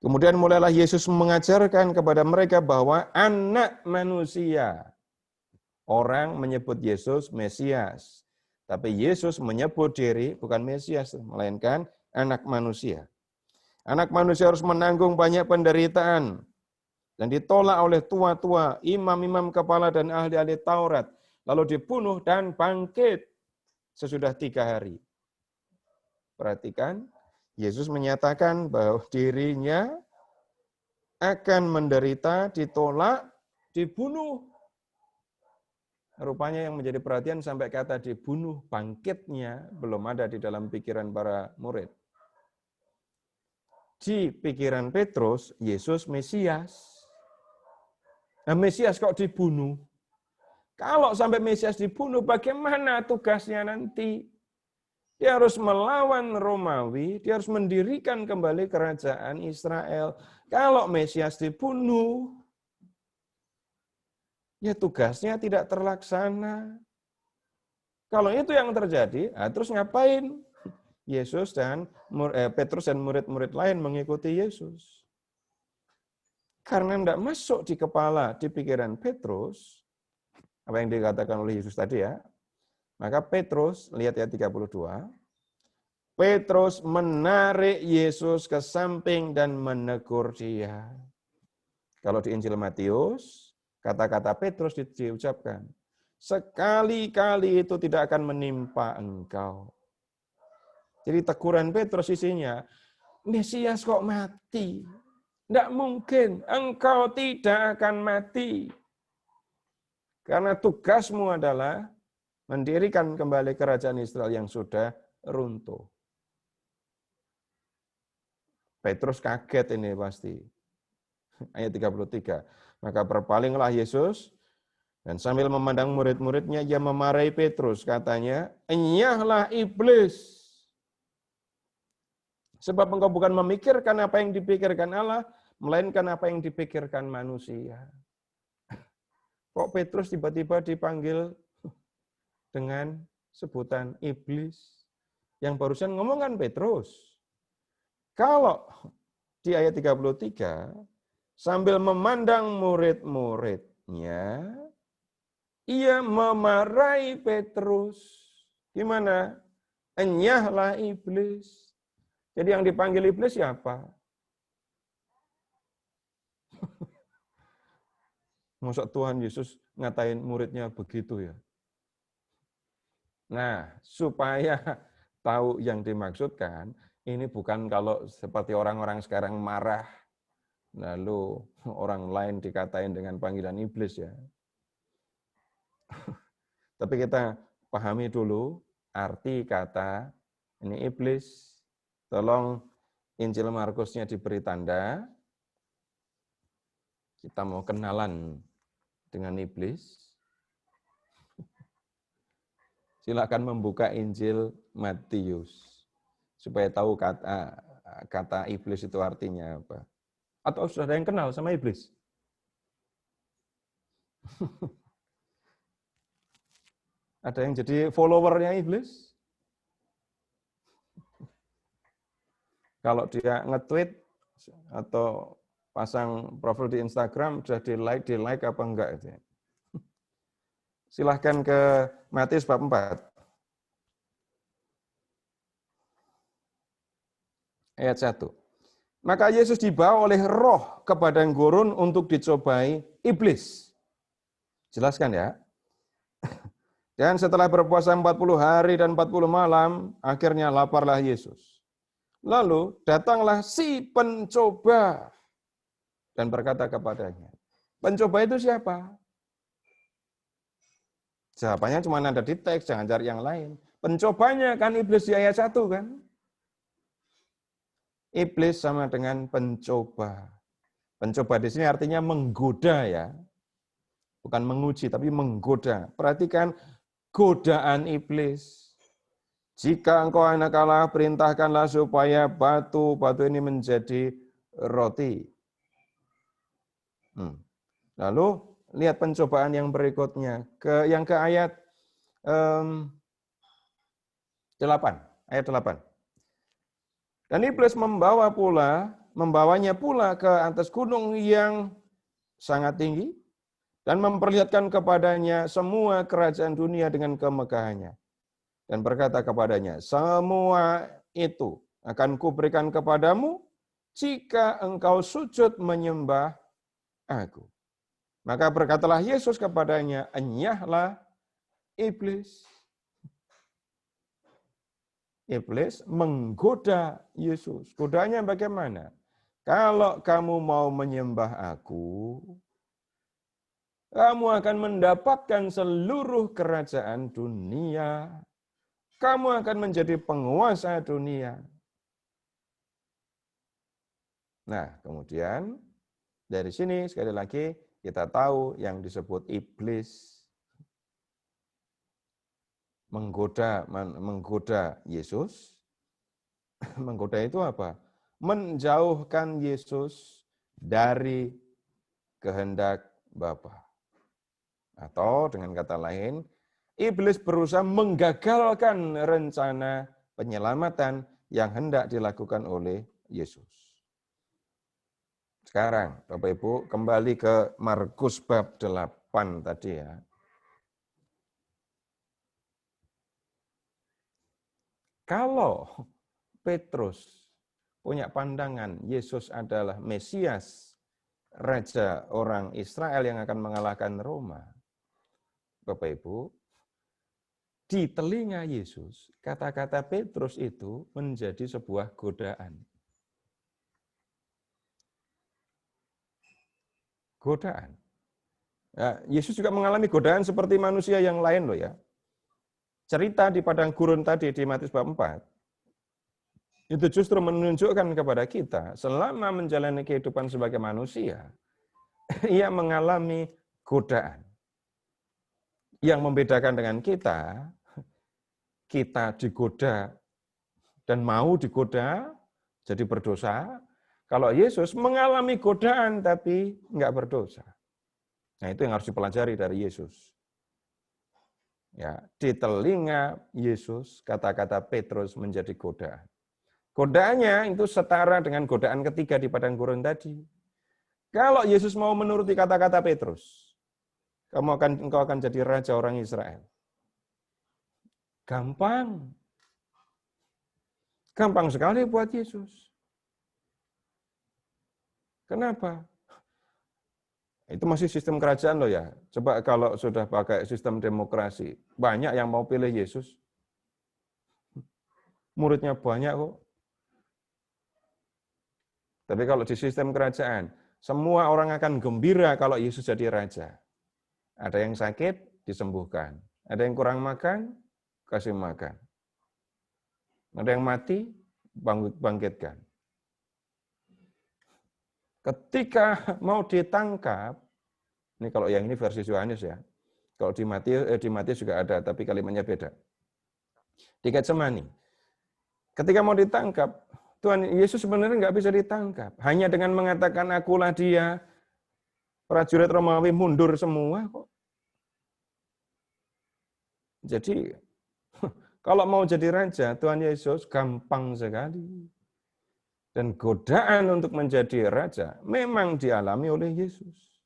Kemudian mulailah Yesus mengajarkan kepada mereka bahwa anak manusia, orang menyebut Yesus Mesias, tapi Yesus menyebut diri bukan Mesias, melainkan anak manusia. Anak manusia harus menanggung banyak penderitaan dan ditolak oleh tua-tua, imam-imam kepala dan ahli-ahli Taurat, lalu dibunuh dan bangkit sesudah 3 hari. Perhatikan, Yesus menyatakan bahwa dirinya akan menderita, ditolak, dibunuh. Rupanya yang menjadi perhatian sampai kata dibunuh, bangkitnya belum ada di dalam pikiran para murid. Di pikiran Petrus, Yesus Mesias. Nah, Mesias kok dibunuh? Kalau sampai Mesias dibunuh, bagaimana tugasnya nanti? Dia harus melawan Romawi, dia harus mendirikan kembali kerajaan Israel. Kalau Mesias dibunuh, ya tugasnya tidak terlaksana. Kalau itu yang terjadi, terus ngapain Yesus dan Petrus dan murid-murid lain mengikuti Yesus? Karena tidak masuk di kepala, di pikiran Petrus, apa yang dikatakan oleh Yesus tadi ya, maka Petrus, lihat ya 32, Petrus menarik Yesus ke samping dan menegur dia. Kalau di Injil Matius, kata-kata Petrus diucapkan, sekali-kali itu tidak akan menimpa engkau. Jadi teguran Petrus isinya, Mesias kok mati? Tidak mungkin, engkau tidak akan mati. Karena tugasmu adalah mendirikan kembali kerajaan Israel yang sudah runtuh. Petrus kaget ini pasti. Ayat 33. Maka berpalinglah Yesus, dan sambil memandang murid-muridnya, ia memarahi Petrus. Katanya, enyahlah iblis. Sebab engkau bukan memikirkan apa yang dipikirkan Allah, melainkan apa yang dipikirkan manusia. Kok Petrus tiba-tiba dipanggil dengan sebutan iblis? Yang barusan ngomong kan Petrus. Kalau di ayat 33, sambil memandang murid-muridnya, ia memarahi Petrus. Gimana? Enyahlah iblis. Jadi yang dipanggil iblis siapa? Masa Tuhan Yesus ngatain muridnya begitu ya? Nah, supaya tahu yang dimaksudkan, ini bukan kalau seperti orang-orang sekarang marah, lalu orang lain dikatain dengan panggilan iblis ya. Tapi kita pahami dulu arti kata ini iblis. Tolong Injil Markusnya diberi tanda. Kita mau kenalan dengan iblis. Silakan membuka Injil Matius supaya tahu kata iblis itu artinya apa. Atau sudah ada yang kenal sama iblis? Ada yang jadi followernya iblis? Kalau dia nge-tweet atau pasang profil di Instagram, sudah di-like apa enggak? Gitu. Silahkan ke Matius bab 4. Ayat 1. Maka Yesus dibawa oleh roh ke padang gurun untuk dicobai iblis. Jelaskan ya. Dan setelah berpuasa 40 hari dan 40 malam, akhirnya laparlah Yesus. Lalu datanglah si pencoba dan berkata kepadanya, pencoba itu siapa? Jawabannya cuma ada di teks, jangan cari yang lain. Pencobanya kan iblis di ayat 1 kan? Iblis sama dengan pencoba. Pencoba di sini artinya menggoda ya. Bukan menguji, tapi menggoda. Perhatikan godaan iblis. Jika engkau anak Allah, perintahkanlah supaya batu ini menjadi roti. Lalu lihat pencobaan yang berikutnya, yang ke ayat 8, ayat 8. Dan iblis membawanya pula ke atas gunung yang sangat tinggi dan memperlihatkan kepadanya semua kerajaan dunia dengan kemegahannya. Dan berkata kepadanya, semua itu akan kuberikan kepadamu jika engkau sujud menyembah aku. Maka berkatalah Yesus kepadanya, enyahlah iblis. Iblis menggoda Yesus. Godanya bagaimana? Kalau kamu mau menyembah aku, kamu akan mendapatkan seluruh kerajaan dunia. Kamu akan menjadi penguasa dunia. Nah, kemudian dari sini sekali lagi kita tahu yang disebut iblis menggoda Yesus. Menggoda itu apa? Menjauhkan Yesus dari kehendak Bapa. Atau dengan kata lain, iblis berusaha menggagalkan rencana penyelamatan yang hendak dilakukan oleh Yesus. Sekarang, Bapak Ibu, kembali ke Markus bab 8 tadi ya. Kalau Petrus punya pandangan Yesus adalah Mesias, Raja orang Israel yang akan mengalahkan Roma, Bapak Ibu, di telinga Yesus, kata-kata Petrus itu menjadi sebuah godaan. Godaan. Ya, Yesus juga mengalami godaan seperti manusia yang lain loh ya. Cerita di padang gurun tadi di Matius bab 4, itu justru menunjukkan kepada kita, selama menjalani kehidupan sebagai manusia, ia mengalami godaan. Yang membedakan dengan kita digoda dan mau digoda, jadi berdosa. Kalau Yesus mengalami godaan tapi enggak berdosa. Nah, itu yang harus dipelajari dari Yesus. Ya, di telinga Yesus kata-kata Petrus menjadi godaan. Godaannya itu setara dengan godaan ketiga di padang gurun tadi. Kalau Yesus mau menuruti kata-kata Petrus, engkau akan jadi raja orang Israel. Gampang. Gampang sekali buat Yesus. Kenapa? Itu masih sistem kerajaan loh ya. Coba kalau sudah pakai sistem demokrasi, banyak yang mau pilih Yesus. Muridnya banyak kok. Tapi kalau di sistem kerajaan, semua orang akan gembira kalau Yesus jadi raja. Ada yang sakit, disembuhkan. Ada yang kurang makan, kasih makan. Ada yang mati, bangkitkan. Ketika mau ditangkap, ini kalau yang ini versi Yohanes ya. Kalau di Matius juga ada, tapi kalimatnya beda. Di Getsemani, ketika mau ditangkap, Tuhan Yesus sebenarnya nggak bisa ditangkap. Hanya dengan mengatakan akulah dia, prajurit Romawi mundur semua kok. Jadi, kalau mau jadi raja, Tuhan Yesus gampang sekali. Dan godaan untuk menjadi raja memang dialami oleh Yesus.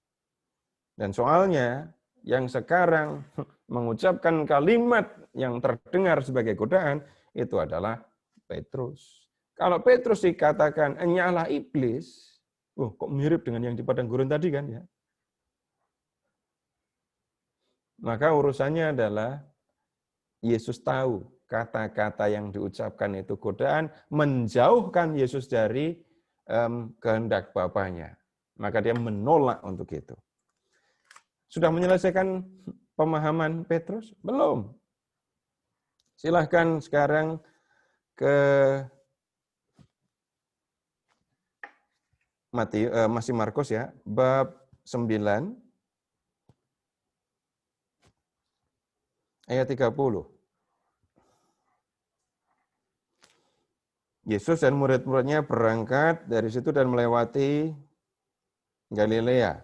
Dan soalnya, yang sekarang mengucapkan kalimat yang terdengar sebagai godaan, itu adalah Petrus. Kalau Petrus dikatakan, enyahlah iblis, kok mirip dengan yang di padang gurun tadi kan ya. Maka urusannya adalah, Yesus tahu kata-kata yang diucapkan itu godaan, menjauhkan Yesus dari kehendak Bapaknya. Maka dia menolak untuk itu. Sudah menyelesaikan pemahaman Petrus? Belum. Silahkan sekarang ke masih Markus ya, bab 9, ayat 30. Yesus dan murid-muridnya berangkat dari situ dan melewati Galilea.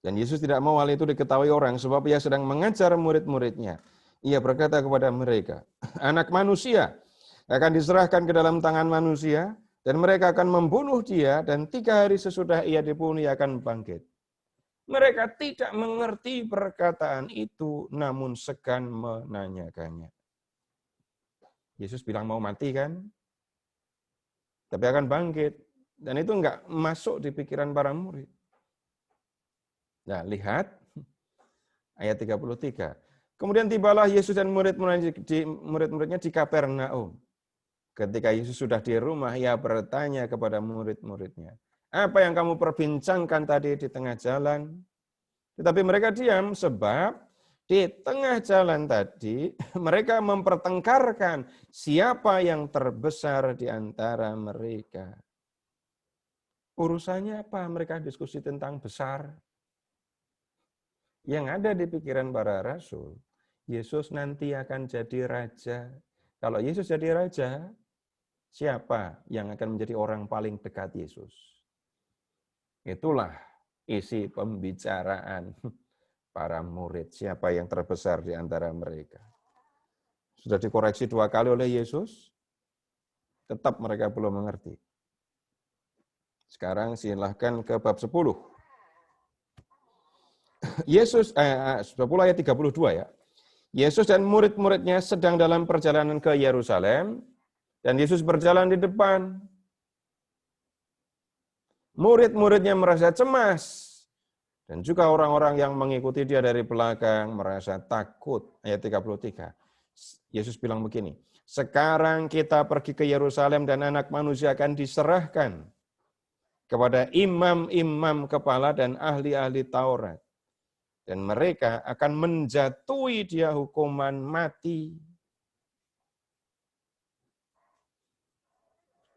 Dan Yesus tidak mau hal itu diketahui orang, sebab ia sedang mengajar murid-muridnya. Ia berkata kepada mereka, Anak manusia akan diserahkan ke dalam tangan manusia, dan mereka akan membunuh dia, dan 3 hari sesudah ia dibunuh, ia akan bangkit. Mereka tidak mengerti perkataan itu, namun segan menanyakannya. Yesus bilang mau mati kan? tapi akan bangkit. Dan itu enggak masuk di pikiran para murid. Nah, lihat ayat 33. Kemudian tibalah Yesus dan murid-muridnya di Kapernaum. Ketika Yesus sudah di rumah, ia bertanya kepada murid-muridnya, apa yang kamu perbincangkan tadi di tengah jalan? Tetapi mereka diam sebab di tengah jalan tadi mereka mempertengkarkan siapa yang terbesar di antara mereka. Urusannya apa? Mereka diskusi tentang besar. Yang ada di pikiran para rasul, Yesus nanti akan jadi raja. Kalau Yesus jadi raja, siapa yang akan menjadi orang paling dekat Yesus? Itulah isi pembicaraan para murid. Siapa yang terbesar di antara mereka? Sudah dikoreksi 2 kali oleh Yesus, tetap mereka belum mengerti. Sekarang silahkan ke bab 10. Yesus, 10 ayat 32 ya. Yesus dan murid-muridnya sedang dalam perjalanan ke Yerusalem, dan Yesus berjalan di depan. Murid-muridnya merasa cemas, dan juga orang-orang yang mengikuti dia dari belakang merasa takut. Ayat 33. Yesus bilang begini, sekarang kita pergi ke Yerusalem dan anak manusia akan diserahkan kepada imam-imam kepala dan ahli-ahli Taurat. Dan mereka akan menjatuhi dia hukuman mati.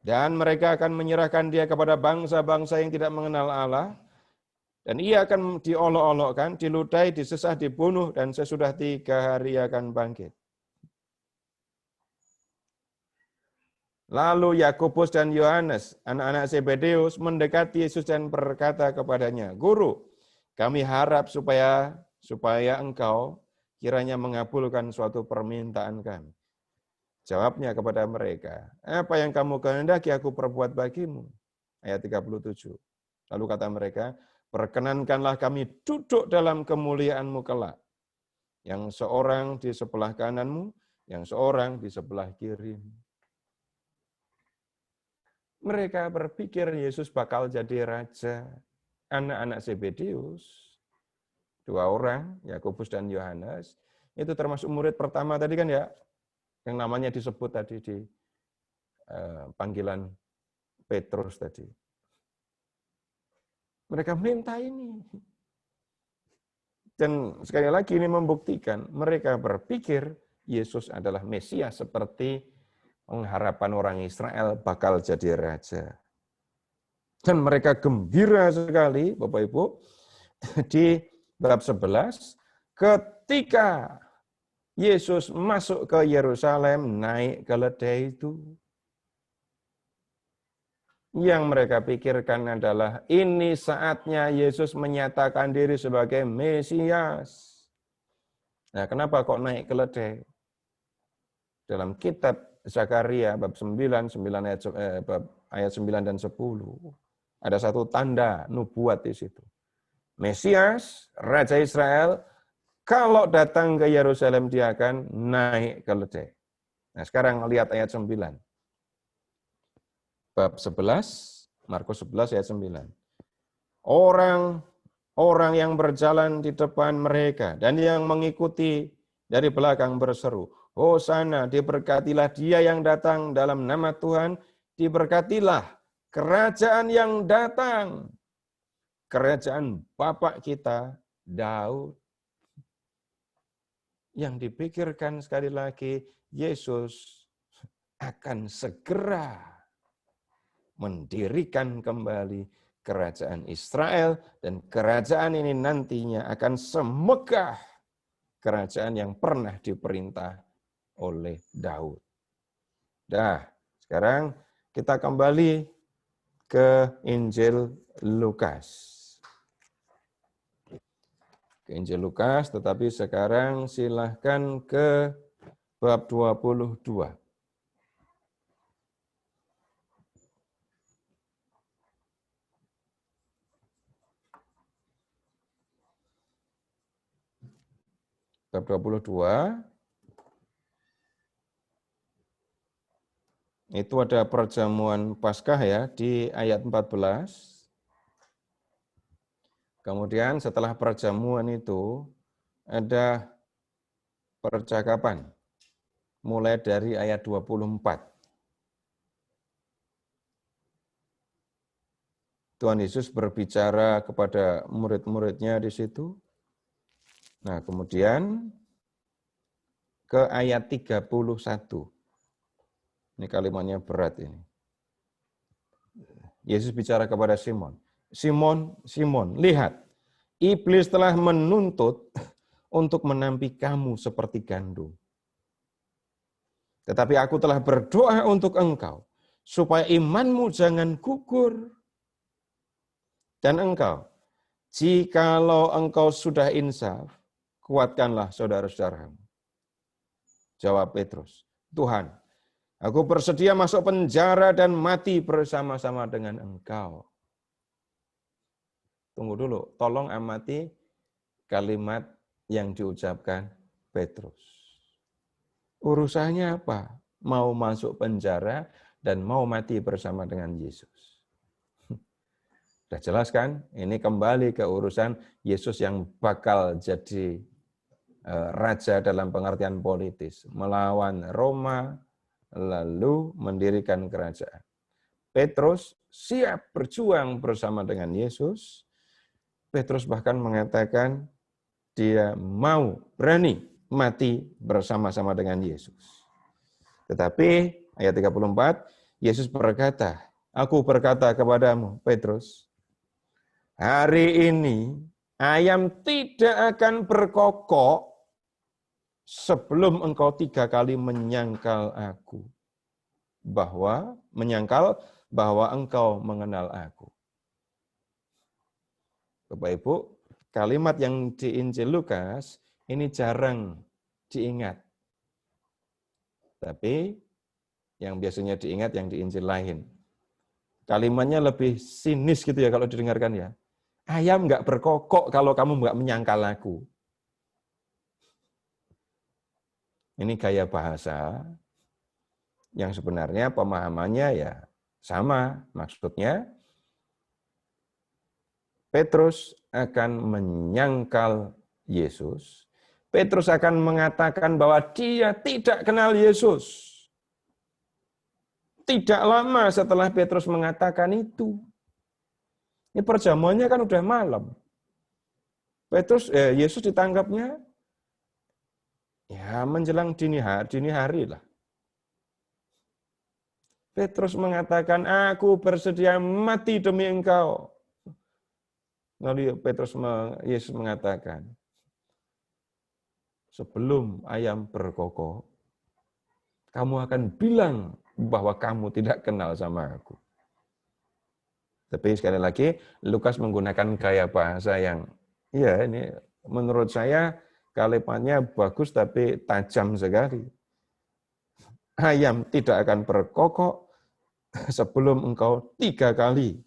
Dan mereka akan menyerahkan dia kepada bangsa-bangsa yang tidak mengenal Allah. Dan ia akan diolok-olokkan, diludahi, disesah, dibunuh, dan sesudah 3 hari akan bangkit. Lalu Yakobus dan Yohanes, anak-anak Zebedeus, mendekati Yesus dan berkata kepadanya, Guru, kami harap supaya engkau kiranya mengabulkan suatu permintaan kami. Jawabnya kepada mereka, apa yang kamu kehendaki aku perbuat bagimu? Ayat 37. Lalu kata mereka, perkenankanlah kami duduk dalam kemuliaan-Mu kelak. Yang seorang di sebelah kananmu, yang seorang di sebelah kirimu. Mereka berpikir Yesus bakal jadi raja. Anak-anak Zebedeus, 2 orang, Yakobus dan Yohanes, itu termasuk murid pertama tadi kan ya, yang namanya disebut tadi di panggilan Petrus tadi. Mereka minta ini. Dan sekali lagi ini membuktikan, mereka berpikir Yesus adalah Mesias seperti pengharapan orang Israel bakal jadi raja. Dan mereka gembira sekali, Bapak Ibu, di bab 11, ketika Yesus masuk ke Yerusalem, naik keledai itu. Yang mereka pikirkan adalah, ini saatnya Yesus menyatakan diri sebagai Mesias. Nah, kenapa kok naik keledai? Dalam kitab Zakaria, bab 9 ayat 9 dan 10. Ada satu tanda nubuat di situ. Mesias, Raja Israel, kalau datang ke Yerusalem dia akan naik keledai. Nah sekarang lihat ayat 9. Bab 11, Markus 11 ayat 9. Orang yang berjalan di depan mereka dan yang mengikuti dari belakang berseru, Hosana, diberkatilah dia yang datang dalam nama Tuhan, diberkatilah kerajaan yang datang. Kerajaan Bapak kita, Daud. Yang dipikirkan sekali lagi, Yesus akan segera mendirikan kembali kerajaan Israel, dan kerajaan ini nantinya akan semegah kerajaan yang pernah diperintah oleh Daud. Dah, sekarang kita kembali ke Injil Lukas. Ke Injil Lukas, tetapi sekarang silahkan ke bab 22. Bab 22. Itu ada perjamuan Paskah ya di ayat 14. Kemudian setelah perjamuan itu ada percakapan mulai dari ayat 24. Tuhan Yesus berbicara kepada murid-muridnya di situ. Nah, kemudian ke ayat 31. Ini kalimatnya berat ini. Yesus bicara kepada Simon. Simon, Simon, lihat. Iblis telah menuntut untuk menampi kamu seperti gandum. Tetapi aku telah berdoa untuk engkau, supaya imanmu jangan gugur. Dan engkau, jikalau engkau sudah insaf, kuatkanlah saudara-saudaramu. Jawab Petrus, Tuhan, aku bersedia masuk penjara dan mati bersama-sama dengan engkau. Tunggu dulu, tolong amati kalimat yang diucapkan Petrus. Urusannya apa? Mau masuk penjara dan mau mati bersama dengan Yesus. Sudah jelas kan? Ini kembali ke urusan Yesus yang bakal jadi raja dalam pengertian politis. Melawan Roma, lalu mendirikan kerajaan. Petrus siap berjuang bersama dengan Yesus. Petrus bahkan mengatakan dia mau berani mati bersama-sama dengan Yesus. Tetapi ayat 34, Yesus berkata, aku berkata kepadamu, Petrus, hari ini ayam tidak akan berkokok sebelum engkau 3 kali menyangkal aku. Menyangkal bahwa engkau mengenal aku. Bapak Ibu, kalimat yang di Injil Lukas ini jarang diingat. Tapi yang biasanya diingat yang di Injil lain. Kalimatnya lebih sinis gitu ya kalau didengarkan ya. Ayam nggak berkokok kalau kamu nggak menyangkal aku. Ini gaya bahasa yang sebenarnya pemahamannya ya sama. Maksudnya Petrus akan menyangkal Yesus. Petrus akan mengatakan bahwa dia tidak kenal Yesus. Tidak lama setelah Petrus mengatakan itu. Ini perjamuannya kan udah malam. Yesus ditangkapnya ya menjelang dini hari lah. Petrus mengatakan, aku bersedia mati demi engkau. Lalu Yesus mengatakan, sebelum ayam berkokok, kamu akan bilang bahwa kamu tidak kenal sama aku. Tapi sekali lagi, Lukas menggunakan gaya bahasa yang, ya ini menurut saya kalimatnya bagus tapi tajam sekali. Ayam tidak akan berkokok sebelum engkau 3 kali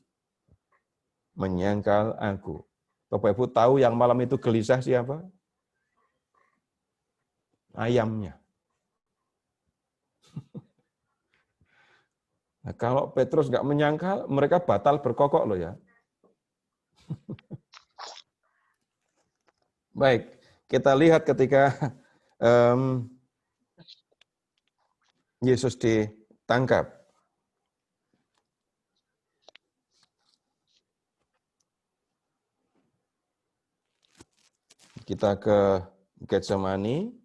menyangkal aku. Bapak Ibu tahu yang malam itu gelisah siapa? Ayamnya. Nah, kalau Petrus nggak menyangkal, mereka batal berkokok loh ya. Baik, kita lihat ketika Yesus ditangkap. Kita ke Getsemani.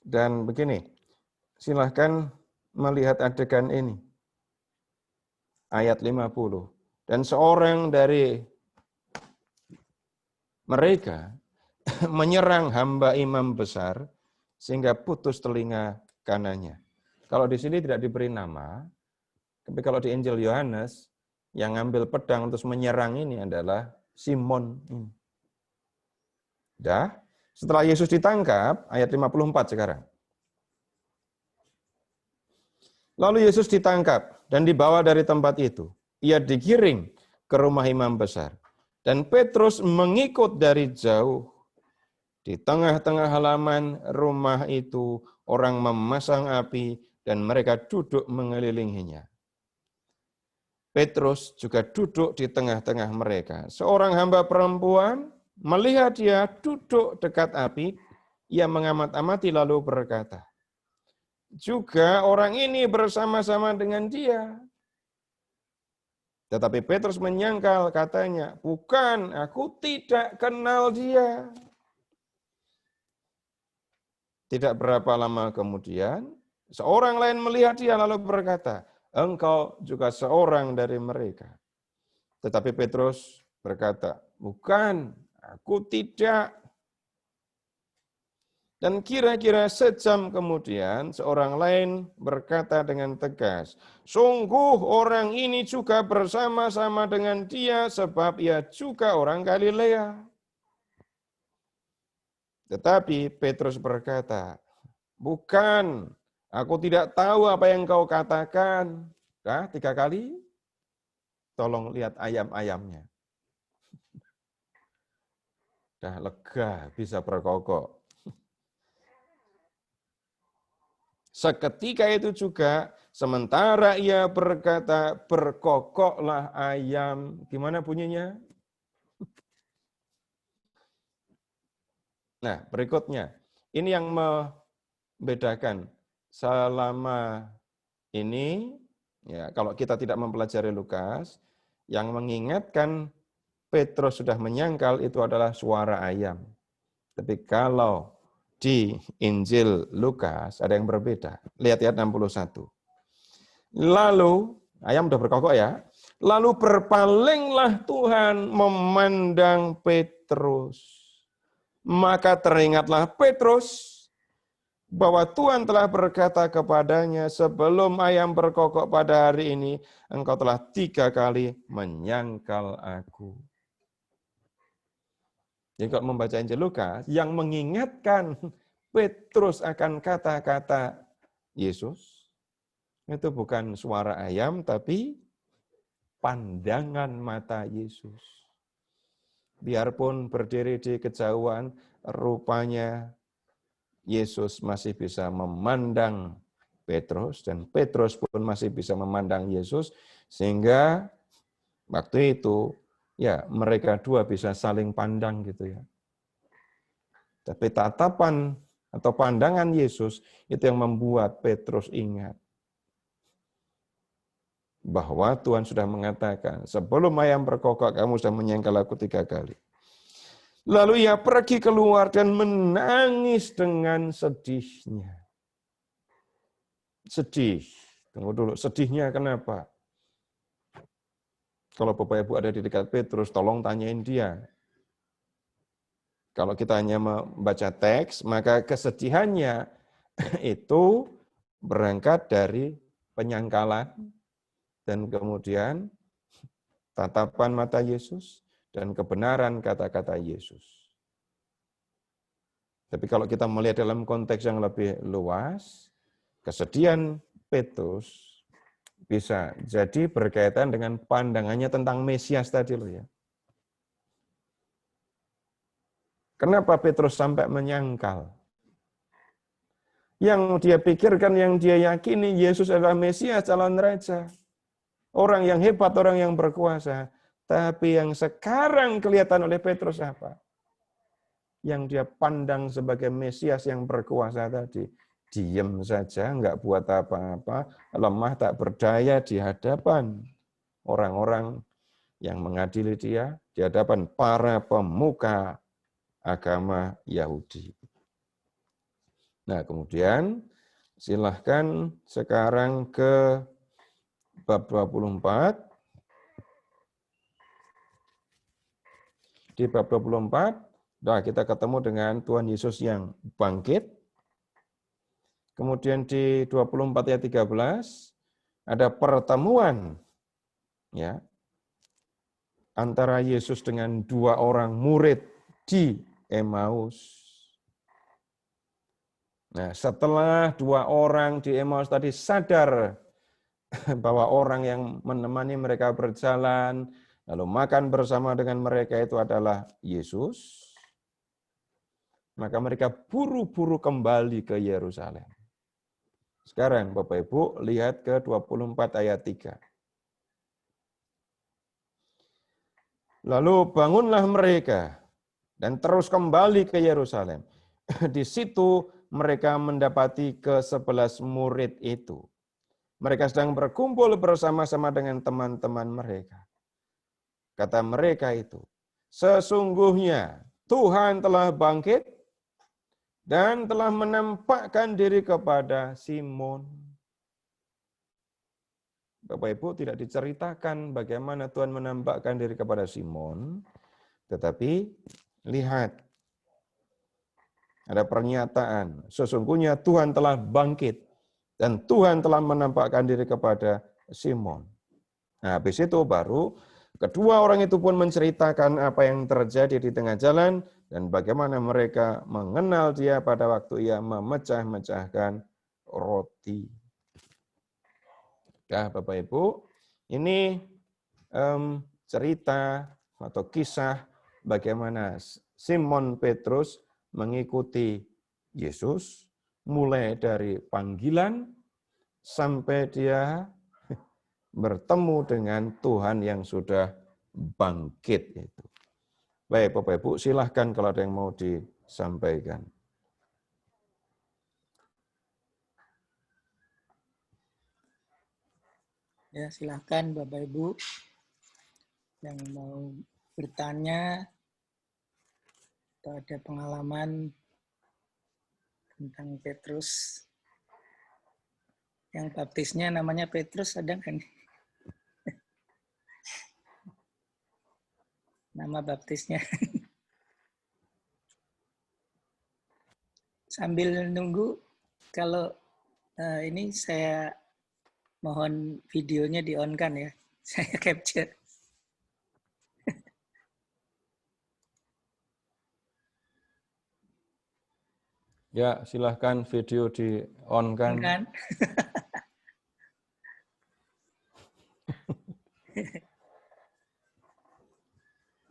Dan begini, silahkan melihat adegan ini. Ayat 50. Dan seorang dari mereka menyerang hamba imam besar sehingga putus telinga kanannya. Kalau di sini tidak diberi nama, tapi kalau di Injil Yohanes, yang ngambil pedang terus menyerang ini adalah Simon. Setelah Yesus ditangkap, ayat 54 sekarang. Lalu Yesus ditangkap dan dibawa dari tempat itu. Ia digiring ke rumah imam besar. Dan Petrus mengikut dari jauh. Di tengah-tengah halaman rumah itu, orang memasang api, dan mereka duduk mengelilinginya. Petrus juga duduk di tengah-tengah mereka. Seorang hamba perempuan melihat dia duduk dekat api, ia mengamat-amati lalu berkata, juga orang ini bersama-sama dengan dia. Tetapi Petrus menyangkal, katanya, bukan, aku tidak kenal dia. Tidak berapa lama kemudian, seorang lain melihat dia lalu berkata, engkau juga seorang dari mereka. Tetapi Petrus berkata, bukan, aku tidak. Dan kira-kira sejam kemudian, seorang lain berkata dengan tegas, sungguh orang ini juga bersama-sama dengan dia, sebab ia juga orang Galilea. Tetapi Petrus berkata, bukan, aku tidak tahu apa yang kau katakan. 3 kali, tolong lihat ayam-ayamnya. Dah lega, bisa berkokok. Seketika itu juga, sementara ia berkata, berkokoklah ayam. Gimana bunyinya? Nah, berikutnya. Ini yang membedakan. Selama ini, ya, kalau kita tidak mempelajari Lukas, yang mengingatkan Petrus sudah menyangkal itu adalah suara ayam. Tapi kalau di Injil Lukas ada yang berbeda. Lihat ya 61. Lalu, ayam udah berkokok ya. Lalu berpalinglah Tuhan memandang Petrus. Maka teringatlah Petrus bahwa Tuhan telah berkata kepadanya, sebelum ayam berkokok pada hari ini, engkau telah 3 kali menyangkal aku. Jadi kalau membaca Injil Lukas, yang mengingatkan Petrus akan kata-kata Yesus, itu bukan suara ayam, tapi pandangan mata Yesus. Biarpun berdiri di kejauhan, rupanya Yesus masih bisa memandang Petrus, dan Petrus pun masih bisa memandang Yesus, sehingga waktu itu, ya, mereka dua bisa saling pandang gitu ya. Tapi tatapan atau pandangan Yesus itu yang membuat Petrus ingat bahwa Tuhan sudah mengatakan, sebelum ayam berkokok kamu sudah menyangkal aku 3 kali. Lalu ia pergi keluar dan menangis dengan sedihnya. Sedih. Tunggu dulu, sedihnya kenapa? Kalau Bapak Ibu ada di dekat Petrus, tolong tanyain dia. Kalau kita hanya membaca teks, maka kesedihannya itu berangkat dari penyangkalan dan kemudian tatapan mata Yesus dan kebenaran kata-kata Yesus. Tapi kalau kita melihat dalam konteks yang lebih luas, kesedihan Petrus bisa jadi berkaitan dengan pandangannya tentang Mesias tadi loh ya. Kenapa Petrus sampai menyangkal? Yang dia pikirkan, yang dia yakini Yesus adalah Mesias, calon raja. Orang yang hebat, orang yang berkuasa. Tapi yang sekarang kelihatan oleh Petrus apa? Yang dia pandang sebagai Mesias yang berkuasa tadi. Diam saja, enggak buat apa-apa, lemah tak berdaya di hadapan orang-orang yang mengadili dia, di hadapan para pemuka agama Yahudi. Nah, kemudian silahkan sekarang ke bab 24. Di bab 24, kita ketemu dengan Tuhan Yesus yang bangkit. Kemudian di 24 ayat 13 ada pertemuan ya antara Yesus dengan 2 orang murid di Emmaus. Nah, setelah 2 orang di Emmaus tadi sadar bahwa orang yang menemani mereka berjalan lalu makan bersama dengan mereka itu adalah Yesus, maka mereka buru-buru kembali ke Yerusalem. Sekarang Bapak Ibu lihat ke 24 ayat 3. Lalu bangunlah mereka dan terus kembali ke Yerusalem. Di situ mereka mendapati ke-11 murid itu. Mereka sedang berkumpul bersama-sama dengan teman-teman mereka. Kata mereka itu, sesungguhnya Tuhan telah bangkit dan telah menampakkan diri kepada Simon. Bapak Ibu, tidak diceritakan bagaimana Tuhan menampakkan diri kepada Simon, tetapi lihat, ada pernyataan, sesungguhnya Tuhan telah bangkit dan Tuhan telah menampakkan diri kepada Simon. Nah, habis itu baru kedua orang itu pun menceritakan apa yang terjadi di tengah jalan dan bagaimana mereka mengenal dia pada waktu ia memecah-mecahkan roti. Ya, Bapak Ibu, ini cerita atau kisah bagaimana Simon Petrus mengikuti Yesus mulai dari panggilan sampai dia bertemu dengan Tuhan yang sudah bangkit itu. Baik, Bapak Ibu, silahkan kalau ada yang mau disampaikan. Ya, silahkan Bapak Ibu yang mau bertanya atau ada pengalaman tentang Petrus. Yang baptisnya namanya Petrus, ada kan? Nama baptisnya. Sambil nunggu, kalau ini saya mohon videonya di-on-kan ya. Saya capture. Ya, silahkan video di-on-kan. Kan?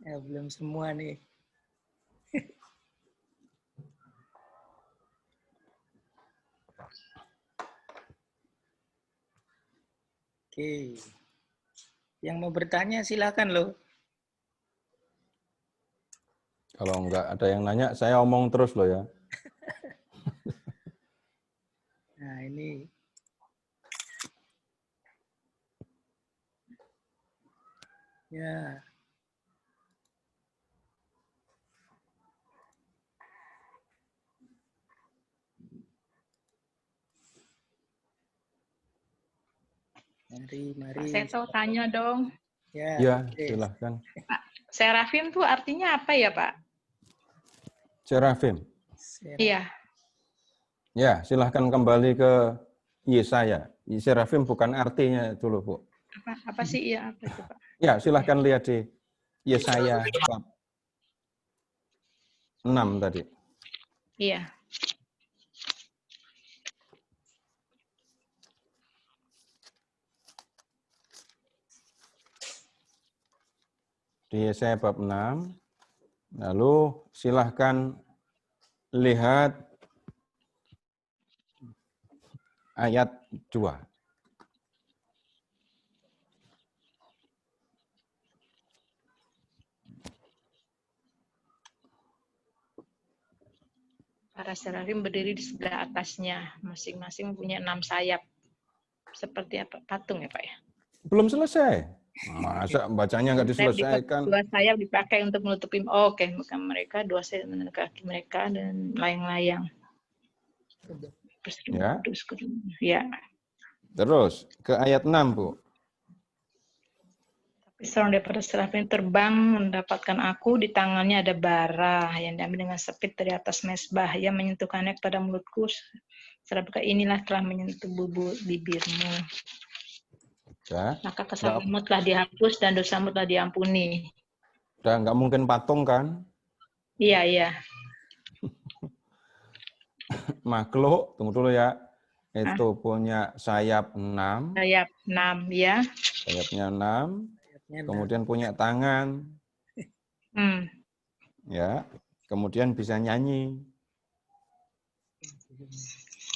Ya, belum semua nih. Oke. Yang mau bertanya silakan loh. Kalau enggak ada yang nanya, saya omong terus loh ya. Nah, ini. Ya. Mari. Pak Seto tanya dong. Ya, silahkan. Pak, Serafim tuh artinya apa ya, Pak? Serafim. Iya. Ya, silahkan kembali ke Yesaya. Serafim bukan artinya dulu, Bu. Apa sih iya apa itu, Pak? Ya, silahkan lihat di Yesaya bab 6 tadi. Iya. Di Yesaya bab 6. Lalu silahkan lihat ayat 2. Para serafim berdiri di sebelah atasnya, masing-masing punya 6 sayap. Seperti apa? Patung ya, Pak ya? Belum selesai. Masa bacanya nggak diselesaikan? 2 sayap dipakai untuk menutupi muka mereka, 2 sayap menutupi kaki mereka dan layang-layang. Ya. Ya. Terus ke ayat 6, Bu. Seorang daripada serafim terbang mendapatkan aku, di tangannya ada bara yang diambil dengan sepit dari atas mesbah. Ia menyentuhkannya kepada mulutku. Serapkah inilah telah menyentuh bibirmu. Ya. Maka kesalahanmu telah dihapus dan dosamu telah diampuni. Udah nggak mungkin patung kan? Iya, iya. Makhluk, tunggu dulu ya. Itu punya sayap 6. Sayap 6, ya. Sayapnya 6. Kemudian punya tangan. Ya. Kemudian bisa nyanyi.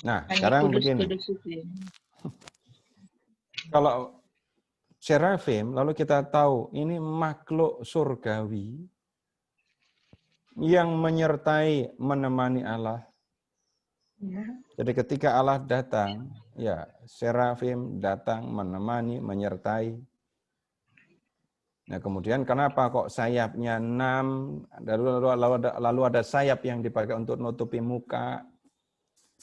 Nah, Hanya sekarang kudus, begini. kudus itu ya. Kalau serafim, lalu kita tahu ini makhluk surgawi yang menyertai, menemani Allah. Ya. Jadi ketika Allah datang, ya serafim datang, menemani, menyertai. Nah kemudian kenapa kok sayapnya 6, lalu ada sayap yang dipakai untuk nutupi muka,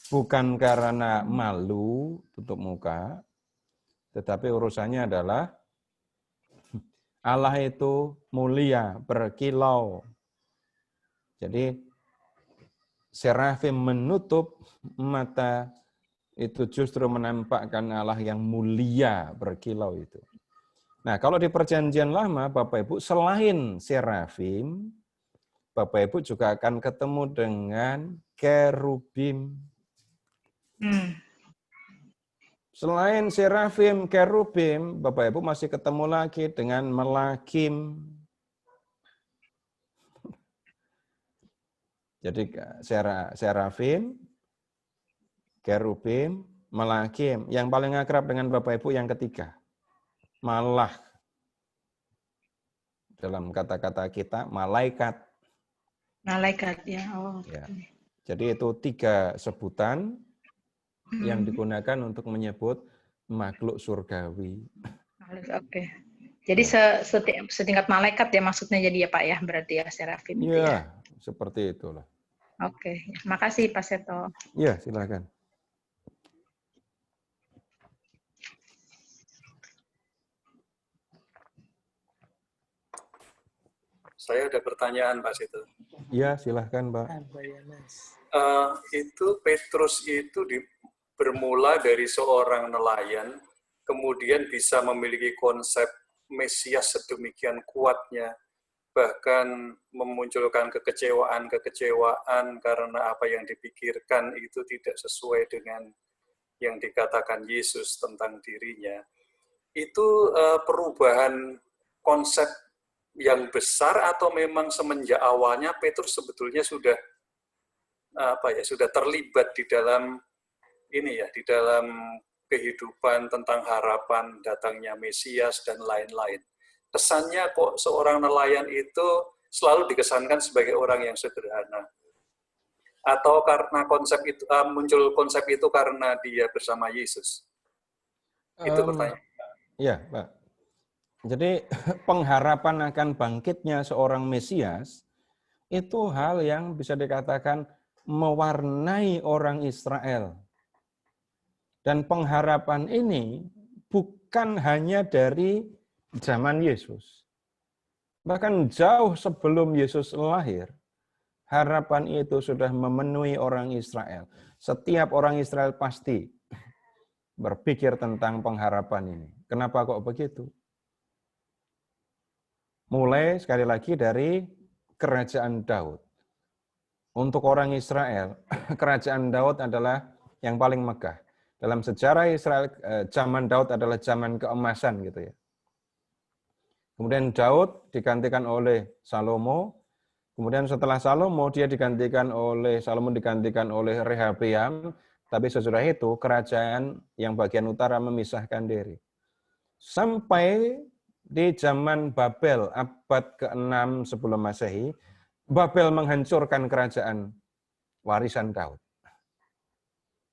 bukan karena malu tutup muka, tetapi urusannya adalah Allah itu mulia, berkilau. Jadi serafim menutup mata itu justru menampakkan Allah yang mulia, berkilau itu. Nah, kalau di Perjanjian Lama, Bapak Ibu, selain serafim, Bapak Ibu juga akan ketemu dengan kerubim. Selain serafim, kerubim, Bapak Ibu masih ketemu lagi dengan melakim. Jadi serafim, kerubim, melakim. Yang paling akrab dengan Bapak Ibu yang ketiga, malah. Dalam kata-kata kita, malaikat. Malaikat ya. Oh. Ya. Jadi itu 3 sebutan yang digunakan untuk menyebut makhluk surgawi. Oke. Jadi setingkat malaikat ya maksudnya jadi ya Pak ya, berarti ya serafim itu ya. Ya, seperti itulah. Oke, makasih Pak Seto. Ya, silakan. Saya ada pertanyaan Pak Seto. Ya, silakan Pak. Itu Petrus itu bermula dari seorang nelayan, kemudian bisa memiliki konsep Mesias sedemikian kuatnya, bahkan memunculkan kekecewaan karena apa yang dipikirkan itu tidak sesuai dengan yang dikatakan Yesus tentang dirinya. Itu perubahan konsep yang besar atau memang semenjak awalnya Petrus sebetulnya sudah sudah terlibat di dalam di dalam kehidupan tentang harapan datangnya Mesias dan lain-lain. Kesannya kok seorang nelayan itu selalu dikesankan sebagai orang yang sederhana. Atau karena konsep itu muncul konsep itu karena dia bersama Yesus. Itu pertanyaan. Iya, Pak. Jadi pengharapan akan bangkitnya seorang Mesias itu hal yang bisa dikatakan mewarnai orang Israel. Dan pengharapan ini bukan hanya dari zaman Yesus. Bahkan jauh sebelum Yesus lahir, harapan itu sudah memenuhi orang Israel. Setiap orang Israel pasti berpikir tentang pengharapan ini. Kenapa kok begitu? Mulai sekali lagi dari kerajaan Daud. Untuk orang Israel, kerajaan Daud adalah yang paling megah. Dalam sejarah Israel, zaman Daud adalah zaman keemasan gitu ya. Kemudian Daud digantikan oleh Salomo. Kemudian setelah Salomo digantikan oleh Rehabeam. Tapi sesudah itu kerajaan yang bagian utara memisahkan diri. Sampai di zaman Babel abad ke-6 sebelum Masehi, Babel menghancurkan kerajaan warisan Daud.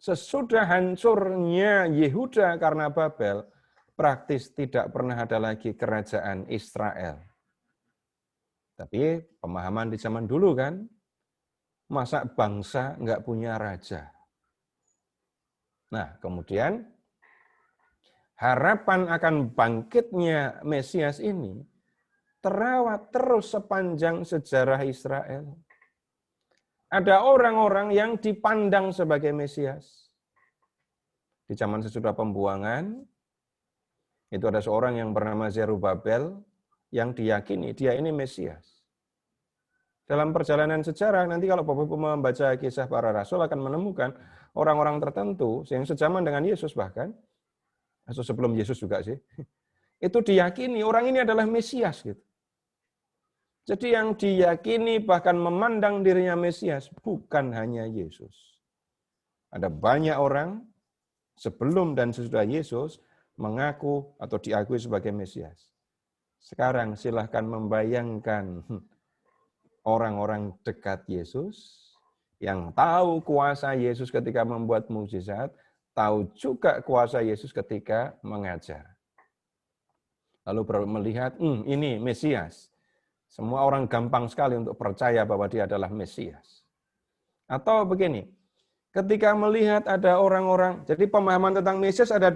Sesudah hancurnya Yehuda karena Babel, praktis tidak pernah ada lagi kerajaan Israel. Tapi pemahaman di zaman dulu kan, masa bangsa nggak punya raja. Nah, kemudian harapan akan bangkitnya Mesias ini terawat terus sepanjang sejarah Israel. Ada orang-orang yang dipandang sebagai Mesias. Di zaman sesudah pembuangan, itu ada seorang yang bernama Zerubabel yang diyakini dia ini Mesias. Dalam perjalanan sejarah, nanti kalau Bapak Ibu membaca kisah para rasul akan menemukan orang-orang tertentu yang sejaman dengan Yesus bahkan, atau sebelum Yesus juga sih, itu diyakini orang ini adalah Mesias gitu. Jadi yang diyakini bahkan memandang dirinya Mesias bukan hanya Yesus. Ada banyak orang sebelum dan sesudah Yesus mengaku atau diakui sebagai Mesias. Sekarang silahkan membayangkan orang-orang dekat Yesus yang tahu kuasa Yesus ketika membuat mukjizat, tahu juga kuasa Yesus ketika mengajar. Lalu melihat, ini Mesias. Semua orang gampang sekali untuk percaya bahwa dia adalah Mesias. Atau begini, ketika melihat ada orang-orang, jadi pemahaman tentang Mesias ada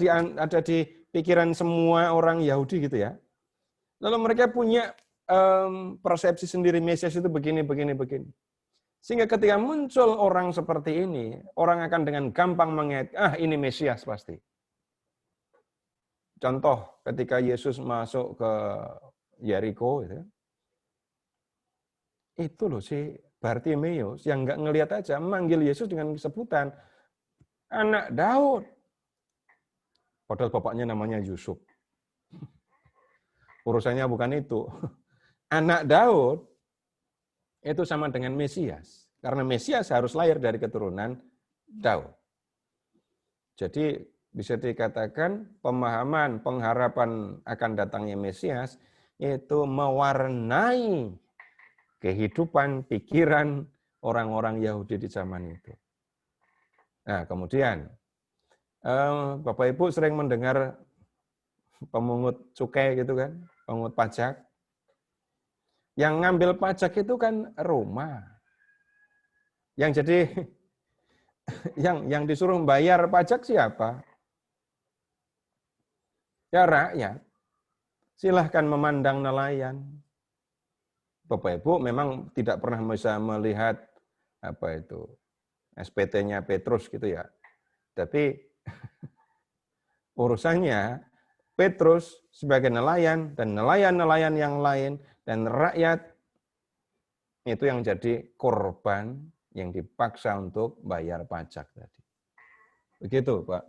di pikiran semua orang Yahudi gitu ya. Lalu mereka punya persepsi sendiri Mesias itu begini. Sehingga ketika muncul orang seperti ini, orang akan dengan gampang mengait, ini Mesias pasti. Contoh, ketika Yesus masuk ke Yeriko, itu loh si Bartimeus yang nggak ngelihat aja, manggil Yesus dengan sebutan anak Daud. Padahal bapaknya namanya Yusuf. Urusannya bukan itu. Anak Daud itu sama dengan Mesias. Karena Mesias harus lahir dari keturunan Daud. Jadi bisa dikatakan pemahaman, pengharapan akan datangnya Mesias itu mewarnai kehidupan, pikiran orang-orang Yahudi di zaman itu. Nah, kemudian Bapak Ibu sering mendengar pemungut cukai gitu kan, pemungut pajak. Yang ngambil pajak itu kan Roma. Yang jadi yang disuruh bayar pajak siapa? Ya rakyat. Silahkan memandang nelayan. Bapak Ibu memang tidak pernah bisa melihat SPT-nya Petrus gitu ya. Tapi urusannya Petrus sebagai nelayan dan nelayan-nelayan yang lain dan rakyat itu yang jadi korban yang dipaksa untuk bayar pajak tadi. Begitu, Pak.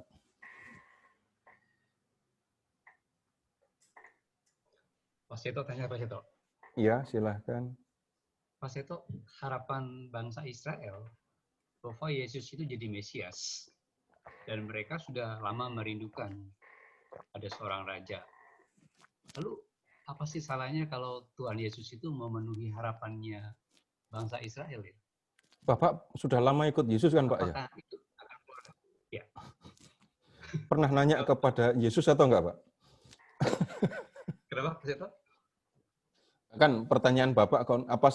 Pak Seto tanya Pak Seto. Iya, silahkan. Pak Seto, harapan bangsa Israel bahwa Yesus itu jadi Mesias. Dan mereka sudah lama merindukan ada seorang raja. Lalu, apa sih salahnya kalau Tuhan Yesus itu memenuhi harapannya bangsa Israel ya? Bapak sudah lama ikut Yesus kan, Pak? Apakah itu akan keluar? Ya. Pernah nanya kepada Yesus atau enggak, Pak? Kenapa, Pak Seto? Kan pertanyaan Bapak, apa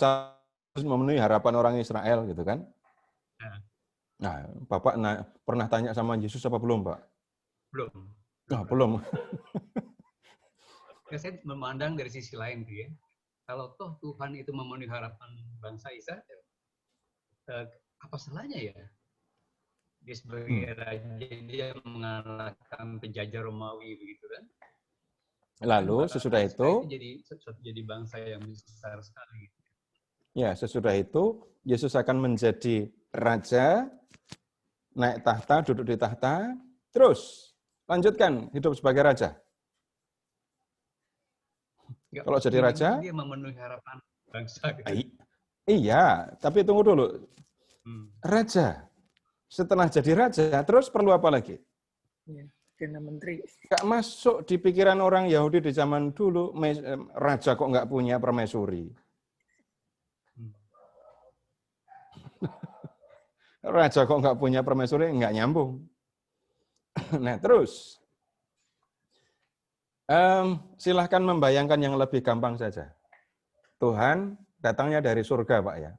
harus memenuhi harapan orang Israel gitu kan? Nah, Bapak pernah tanya sama Yesus apa belum, Pak? Belum. Nah, belum. Saya memandang dari sisi lain tuh ya. Kalau toh Tuhan itu memenuhi harapan bangsa Israel, apa salahnya ya? Dia sebagai raja, dia mengalahkan penjajah Romawi begitu kan? Lalu sesudah itu jadi bangsa yang besar sekali. Ya, sesudah itu Yesus akan menjadi raja, naik tahta, duduk di tahta, terus lanjutkan hidup sebagai raja. Enggak, kalau jadi raja, dia memenuhi harapan bangsa. Gitu. Iya, tapi tunggu dulu. Raja. Setelah jadi raja, terus perlu apa lagi? Ya, Perdana Menteri. Nggak masuk di pikiran orang Yahudi di zaman dulu, raja kok nggak punya permaisuri. Raja kok nggak punya permaisuri, nggak nyambung. Nah, terus. Silahkan membayangkan yang lebih gampang saja. Tuhan datangnya dari surga, Pak ya.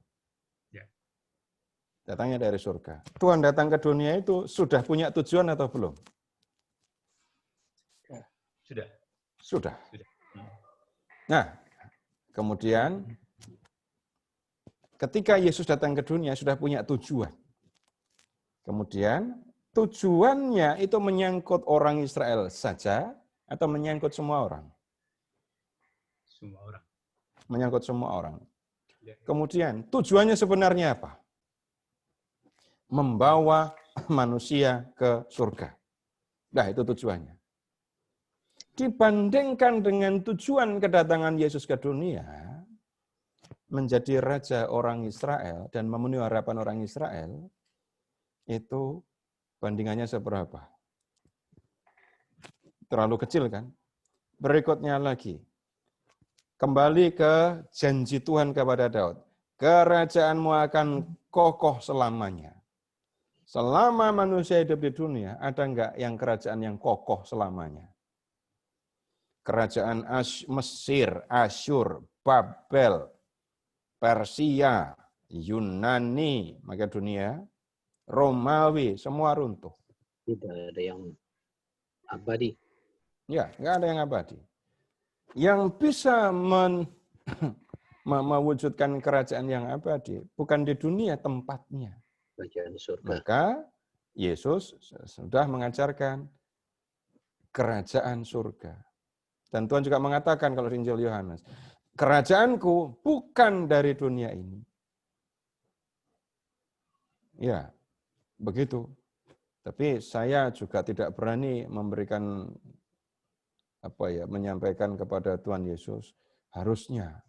Datangnya dari surga. Tuhan datang ke dunia itu sudah punya tujuan atau belum? Sudah. Sudah. Nah, kemudian ketika Yesus datang ke dunia sudah punya tujuan. Kemudian tujuannya itu menyangkut orang Israel saja atau menyangkut semua orang? Semua orang. Menyangkut semua orang. Kemudian tujuannya sebenarnya apa? Membawa manusia ke surga. Nah, itu tujuannya. Dibandingkan dengan tujuan kedatangan Yesus ke dunia, menjadi raja orang Israel dan memenuhi harapan orang Israel, itu Bandingannya seberapa? Terlalu kecil kan? Berikutnya lagi. Kembali ke janji Tuhan kepada Daud. Kerajaanmu akan kokoh selamanya. Selama manusia hidup di dunia, ada enggak yang kerajaan yang kokoh selamanya? Kerajaan Mesir, Asyur, Babel, Persia, Yunani, maka dunia, Romawi, semua runtuh. Tidak ada yang abadi. Ya, nggak ada yang abadi. Yang bisa mewujudkan kerajaan yang abadi, bukan di dunia tempatnya. Bagian surga. Maka Yesus sudah mengajarkan kerajaan surga. Dan Tuhan juga mengatakan kalau di Injil Yohanes, kerajaanku bukan dari dunia ini. Ya, begitu. Tapi saya juga tidak berani memberikan menyampaikan kepada Tuhan Yesus, harusnya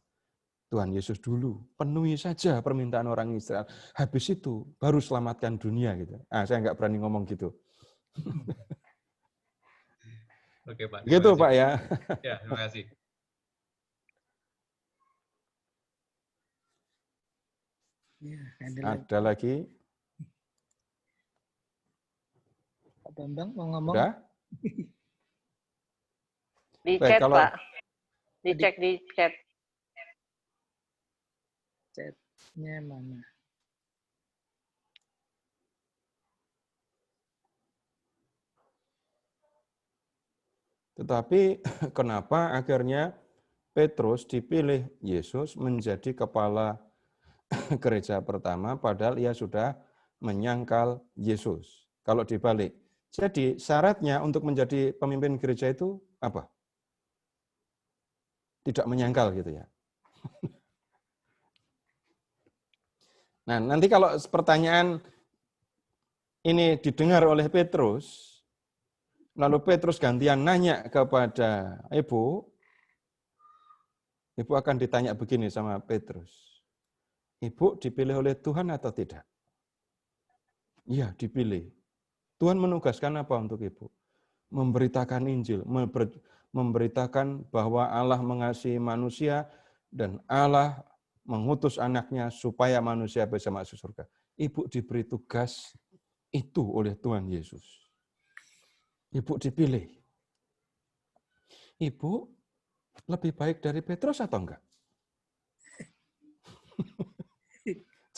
Tuhan Yesus dulu penuhi saja permintaan orang Israel. Habis itu baru selamatkan dunia gitu. Saya nggak berani ngomong gitu. Oke, Pak. Gitu, Pak ya. Ya, terima kasih. Ya, ada lagi? Pak Bambang mau ngomong? Udah? Di Baik, chat, kalau... Pak. Dicek di chat. Chatnya mana? Tetapi kenapa akhirnya Petrus dipilih Yesus menjadi kepala gereja pertama, padahal ia sudah menyangkal Yesus. Kalau dibalik. Jadi syaratnya untuk menjadi pemimpin gereja itu apa? Tidak menyangkal gitu ya. Nah, nanti kalau pertanyaan ini didengar oleh Petrus, lalu Petrus gantian nanya kepada Ibu akan ditanya begini sama Petrus. Ibu dipilih oleh Tuhan atau tidak? Iya, dipilih. Tuhan menugaskan apa untuk Ibu? Memberitakan Injil, memberitakan bahwa Allah mengasihi manusia dan Allah mengutus anaknya supaya manusia bisa masuk surga. Ibu diberi tugas itu oleh Tuhan Yesus. Ibu dipilih. Ibu lebih baik dari Petrus atau enggak?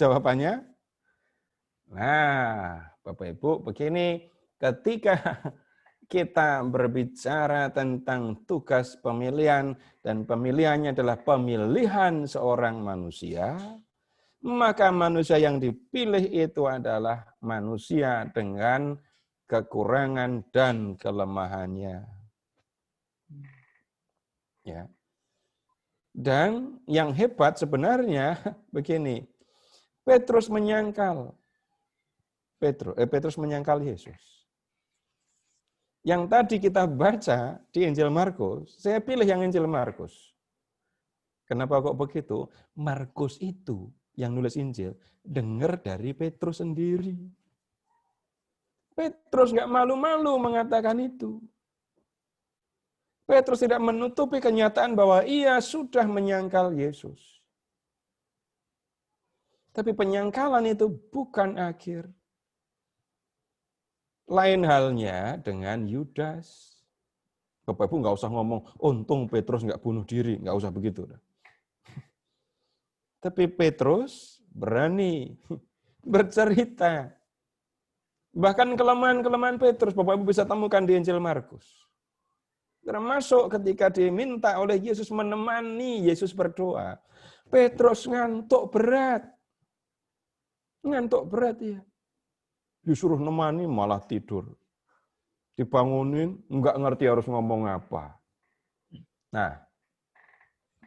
Jawabannya? Nah, Bapak Ibu, begini, ketika kita berbicara tentang tugas pemilihan, dan pemilihannya adalah pemilihan seorang manusia, maka manusia yang dipilih itu adalah manusia dengan kekurangan dan kelemahannya. Ya. Dan yang hebat sebenarnya begini, Petrus menyangkal Yesus. Yang tadi kita baca di Injil Markus, saya pilih yang Injil Markus. Kenapa kok begitu? Markus itu yang nulis Injil dengar dari Petrus sendiri. Petrus nggak malu-malu mengatakan itu. Petrus tidak menutupi kenyataan bahwa ia sudah menyangkal Yesus. Tapi penyangkalan itu bukan akhir. Lain halnya dengan Yudas. Bapak Ibu nggak usah ngomong, untung Petrus nggak bunuh diri, nggak usah begitu. Tapi Petrus berani bercerita. Bahkan kelemahan-kelemahan Petrus, Bapak Ibu bisa temukan di Injil Markus. Termasuk ketika diminta oleh Yesus menemani Yesus berdoa. Petrus ngantuk berat. Ngantuk berat ya. Disuruh nemani malah tidur. Dibangunin, nggak ngerti harus ngomong apa. Nah,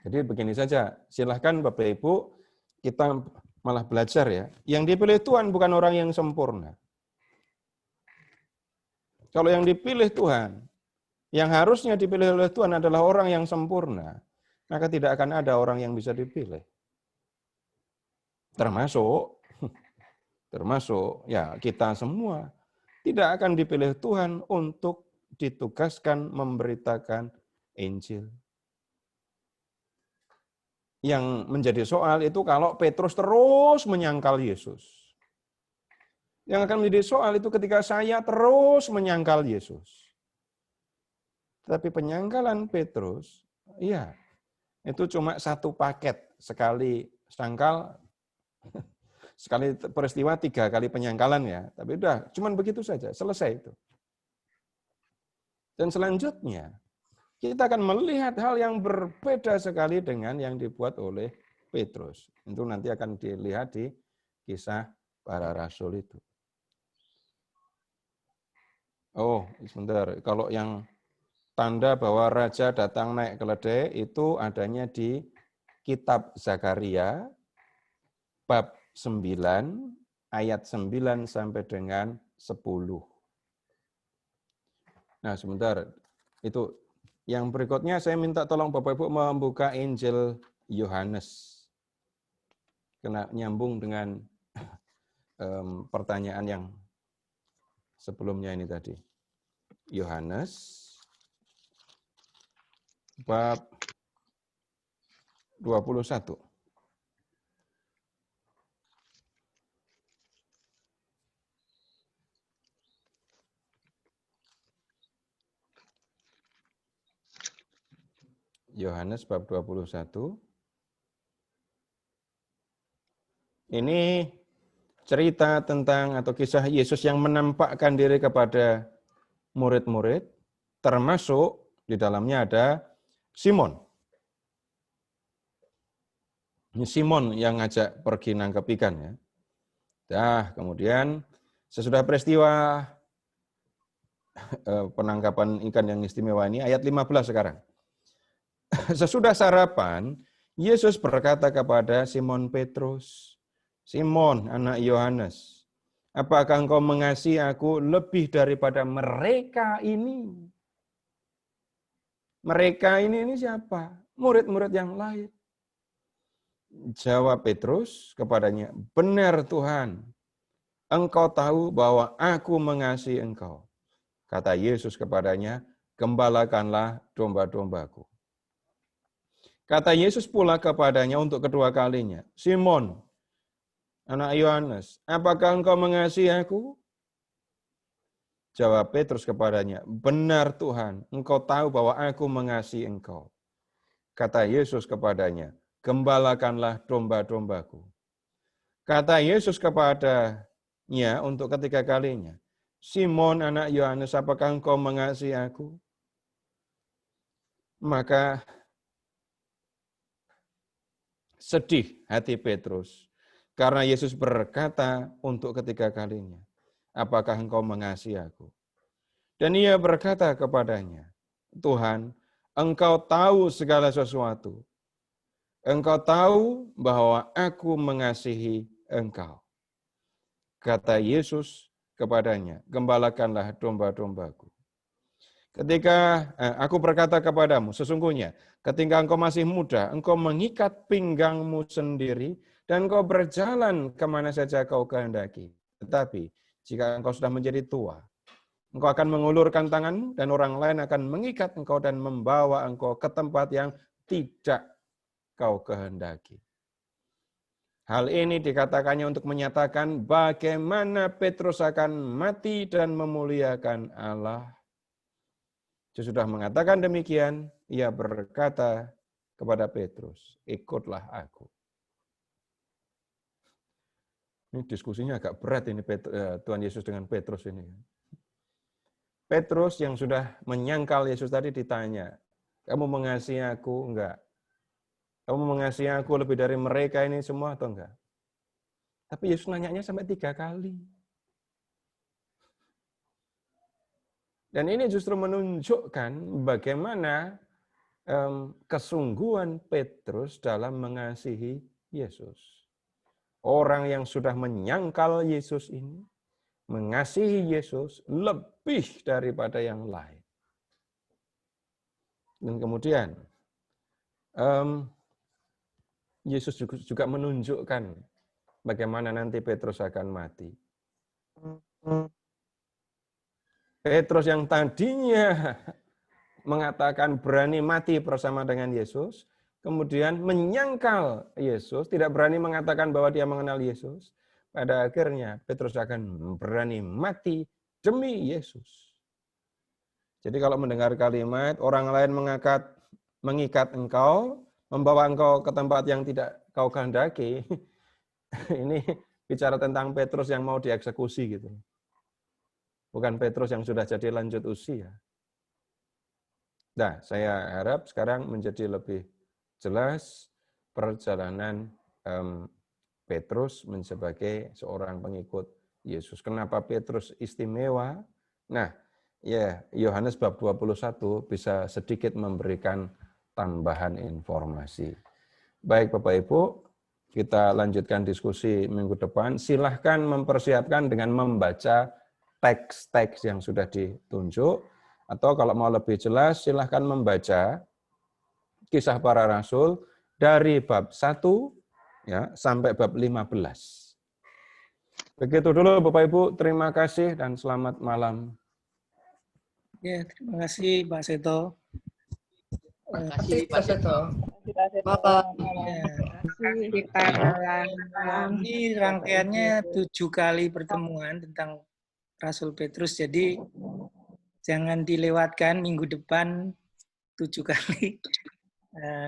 jadi begini saja. Silahkan Bapak Ibu, kita malah belajar ya. Yang dipilih Tuhan bukan orang yang sempurna. Kalau yang dipilih Tuhan, yang harusnya dipilih oleh Tuhan adalah orang yang sempurna, maka tidak akan ada orang yang bisa dipilih. Termasuk ya kita semua. tidak akan dipilih Tuhan untuk ditugaskan memberitakan Injil. Yang menjadi soal itu kalau Petrus terus menyangkal Yesus. Yang akan menjadi soal itu ketika saya terus menyangkal Yesus. Tapi penyangkalan Petrus, iya, itu cuma satu paket. Sekali sangkal, sekali peristiwa 3 kali penyangkalan ya. Tapi udah, cuman begitu saja, selesai itu. Dan selanjutnya, kita akan melihat hal yang berbeda sekali dengan yang dibuat oleh Petrus. Itu nanti akan dilihat di kisah para rasul itu. Oh, sebentar. Kalau yang tanda bahwa raja datang naik keledai itu adanya di kitab Zakaria bab 9 ayat 9 sampai dengan 10. Nah, sebentar. Itu yang berikutnya saya minta tolong Bapak Ibu membuka Injil Yohanes. Kena nyambung dengan pertanyaan yang sebelumnya ini tadi. Yohanes bab 21. Yohanes bab 21. Ini cerita tentang atau kisah Yesus yang menampakkan diri kepada murid-murid, termasuk di dalamnya ada Simon. Ini Simon yang ngajak pergi nangkep ikan ya. Nah, kemudian sesudah peristiwa penangkapan ikan yang istimewa ini, ayat 15 sekarang. Sesudah sarapan, Yesus berkata kepada Simon Petrus, Simon, anak Yohanes, apakah engkau mengasihi aku lebih daripada mereka ini? Mereka ini siapa? Murid-murid yang lain. Jawab Petrus kepadanya, benar Tuhan, engkau tahu bahwa aku mengasihi engkau. Kata Yesus kepadanya, gembalakanlah domba-dombaku. Kata Yesus pula kepadanya untuk kedua kalinya, Simon, anak Yohanes, apakah engkau mengasihi aku? Jawab Petrus kepadanya, benar Tuhan, engkau tahu bahwa aku mengasihi engkau. Kata Yesus kepadanya, gembalakanlah domba-dombaku. Kata Yesus kepadanya untuk ketiga kalinya, Simon anak Yohanes, apakah engkau mengasihi aku? Maka sedih hati Petrus, karena Yesus berkata untuk ketiga kalinya, apakah engkau mengasihi aku? Dan ia berkata kepadanya, Tuhan, engkau tahu segala sesuatu. Engkau tahu bahwa aku mengasihi engkau. Kata Yesus kepadanya, gembalakanlah domba-dombaku. Ketika aku berkata kepadamu, sesungguhnya ketika engkau masih muda, engkau mengikat pinggangmu sendiri dan engkau berjalan kemana saja kau kehendaki. Tetapi jika engkau sudah menjadi tua, engkau akan mengulurkan tanganmu dan orang lain akan mengikat engkau dan membawa engkau ke tempat yang tidak kau kehendaki. Hal ini dikatakannya untuk menyatakan bagaimana Petrus akan mati dan memuliakan Allah. Sesudah mengatakan demikian, ia berkata kepada Petrus, ikutlah aku. Ini diskusinya agak berat ini Tuhan Yesus dengan Petrus ini. Petrus yang sudah menyangkal Yesus tadi ditanya, kamu mengasihi aku enggak? Kamu mengasihi aku lebih dari mereka ini semua atau enggak? Tapi Yesus nanyanya sampai 3 kali. Dan ini justru menunjukkan bagaimana kesungguhan Petrus dalam mengasihi Yesus. Orang yang sudah menyangkal Yesus ini, mengasihi Yesus lebih daripada yang lain. Dan kemudian, Yesus juga menunjukkan bagaimana nanti Petrus akan mati. Petrus yang tadinya mengatakan berani mati bersama dengan Yesus, kemudian menyangkal Yesus, tidak berani mengatakan bahwa dia mengenal Yesus. Pada akhirnya Petrus akan berani mati demi Yesus. Jadi kalau mendengar kalimat orang lain mengikat engkau, membawa engkau ke tempat yang tidak kau kehendaki, ini bicara tentang Petrus yang mau dieksekusi gitu. Bukan Petrus yang sudah jadi lanjut usia. Nah, saya harap sekarang menjadi lebih jelas perjalanan Petrus sebagai seorang pengikut Yesus. Kenapa Petrus istimewa? Nah, ya Yohanes bab 21 bisa sedikit memberikan tambahan informasi. Baik Bapak Ibu, kita lanjutkan diskusi minggu depan. Silahkan mempersiapkan dengan membaca teks-teks yang sudah ditunjuk, atau kalau mau lebih jelas silahkan membaca Kisah Para Rasul dari bab 1 ya, sampai bab 15. Begitu dulu Bapak Ibu, terima kasih dan selamat malam. Ya, terima kasih Pak Seto. Terima kasih Pak Seto. Ini rangkaiannya 7 kali pertemuan tentang Rasul Petrus, jadi jangan dilewatkan minggu depan 7 kali.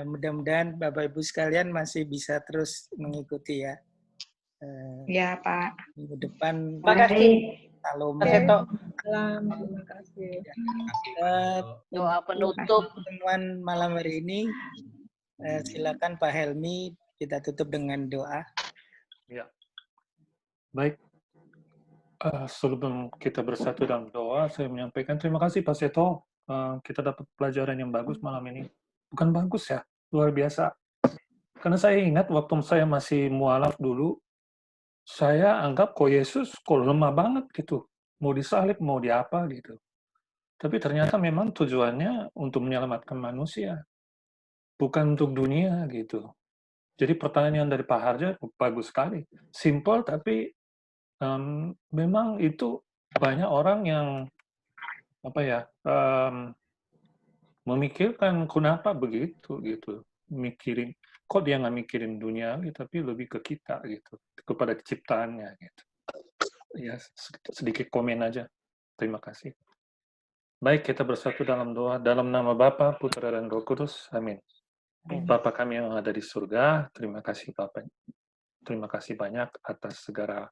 Mudah-mudahan Bapak Ibu sekalian masih bisa terus mengikuti ya. Ya Pak. Minggu depan. Terima kasih. Salam. Pak Seto. Terima kasih. Doa penutup Pertemuan malam hari ini, silakan Pak Helmi, kita tutup dengan doa. Ya. Baik. Sebelum kita bersatu dalam doa, saya menyampaikan terima kasih Pak Seto. Kita dapat pelajaran yang bagus malam ini. Bukan bagus ya, luar biasa. Karena saya ingat waktu saya masih mualaf dulu, saya anggap kok Yesus kok lemah banget gitu. Mau disalib, mau diapa gitu. Tapi ternyata memang tujuannya untuk menyelamatkan manusia. Bukan untuk dunia gitu. Jadi pertanyaan dari Pak Harja bagus sekali. Simple tapi memang itu banyak orang yang memikirkan kenapa begitu gitu, mikirin kok dia nggak mikirin dunia tapi lebih ke kita gitu, kepada ciptaannya gitu. Ya sedikit komen aja. Terima kasih. Baik, kita bersatu dalam doa dalam nama Bapa, Putra dan Roh Kudus. Amin. Bapa kami yang ada di surga, terima kasih Bapa. Terima kasih banyak atas segala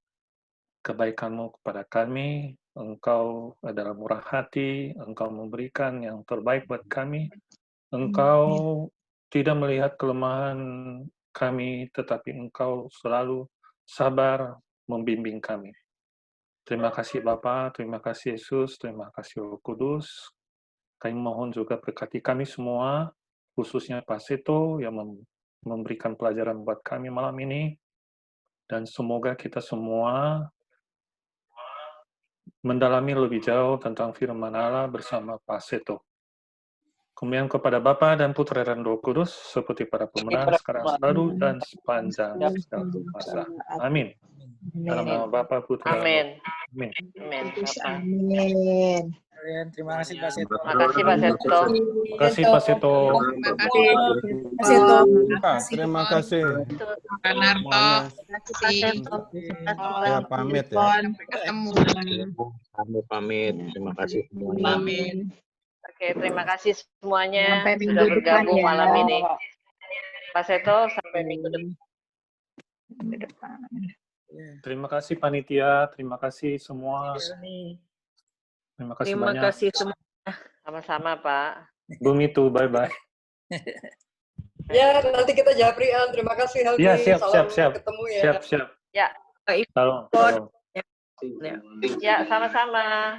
kebaikan-Mu kepada kami. Engkau adalah murah hati, Engkau memberikan yang terbaik buat kami. Engkau tidak melihat kelemahan kami, tetapi Engkau selalu sabar membimbing kami. Terima kasih Bapa, terima kasih Yesus, terima kasih Roh Kudus. Kami mohon juga berkati kami semua, khususnya Pak Seto yang memberikan pelajaran buat kami malam ini. Dan semoga kita semua mendalami lebih jauh tentang firman Allah bersama Pak Seto. Kemudian kepada Bapa dan Putra dan Roh Kudus, seperti pada pemenang, sekarang selalu, dan sepanjang segala masa. Amin. Dalam nama Bapa, Putra, Amin. Amin. Amin. Terima kasih Pak Seto. Terima kasih Pak Seto. Terima kasih Pak Seto. Terima kasih. Pak Narto. Ya pamit ya. Ketemu. Kami pamit. Terima kasih semuanya. Amin. Oke, terima kasih semuanya Sampai minggu sudah bergabung depan ya. malam ini. Pak Seto, sampai minggu depan. Terima kasih panitia, terima kasih semua. Terima kasih banyak. Terima kasih semua. Sama-sama Pak. Bumi itu, bye-bye. Ya, nanti kita japrian. Terima kasih Helmi. Ya, siap. Ketemu ya. Siap. Ya. Salam. Ya, sama-sama.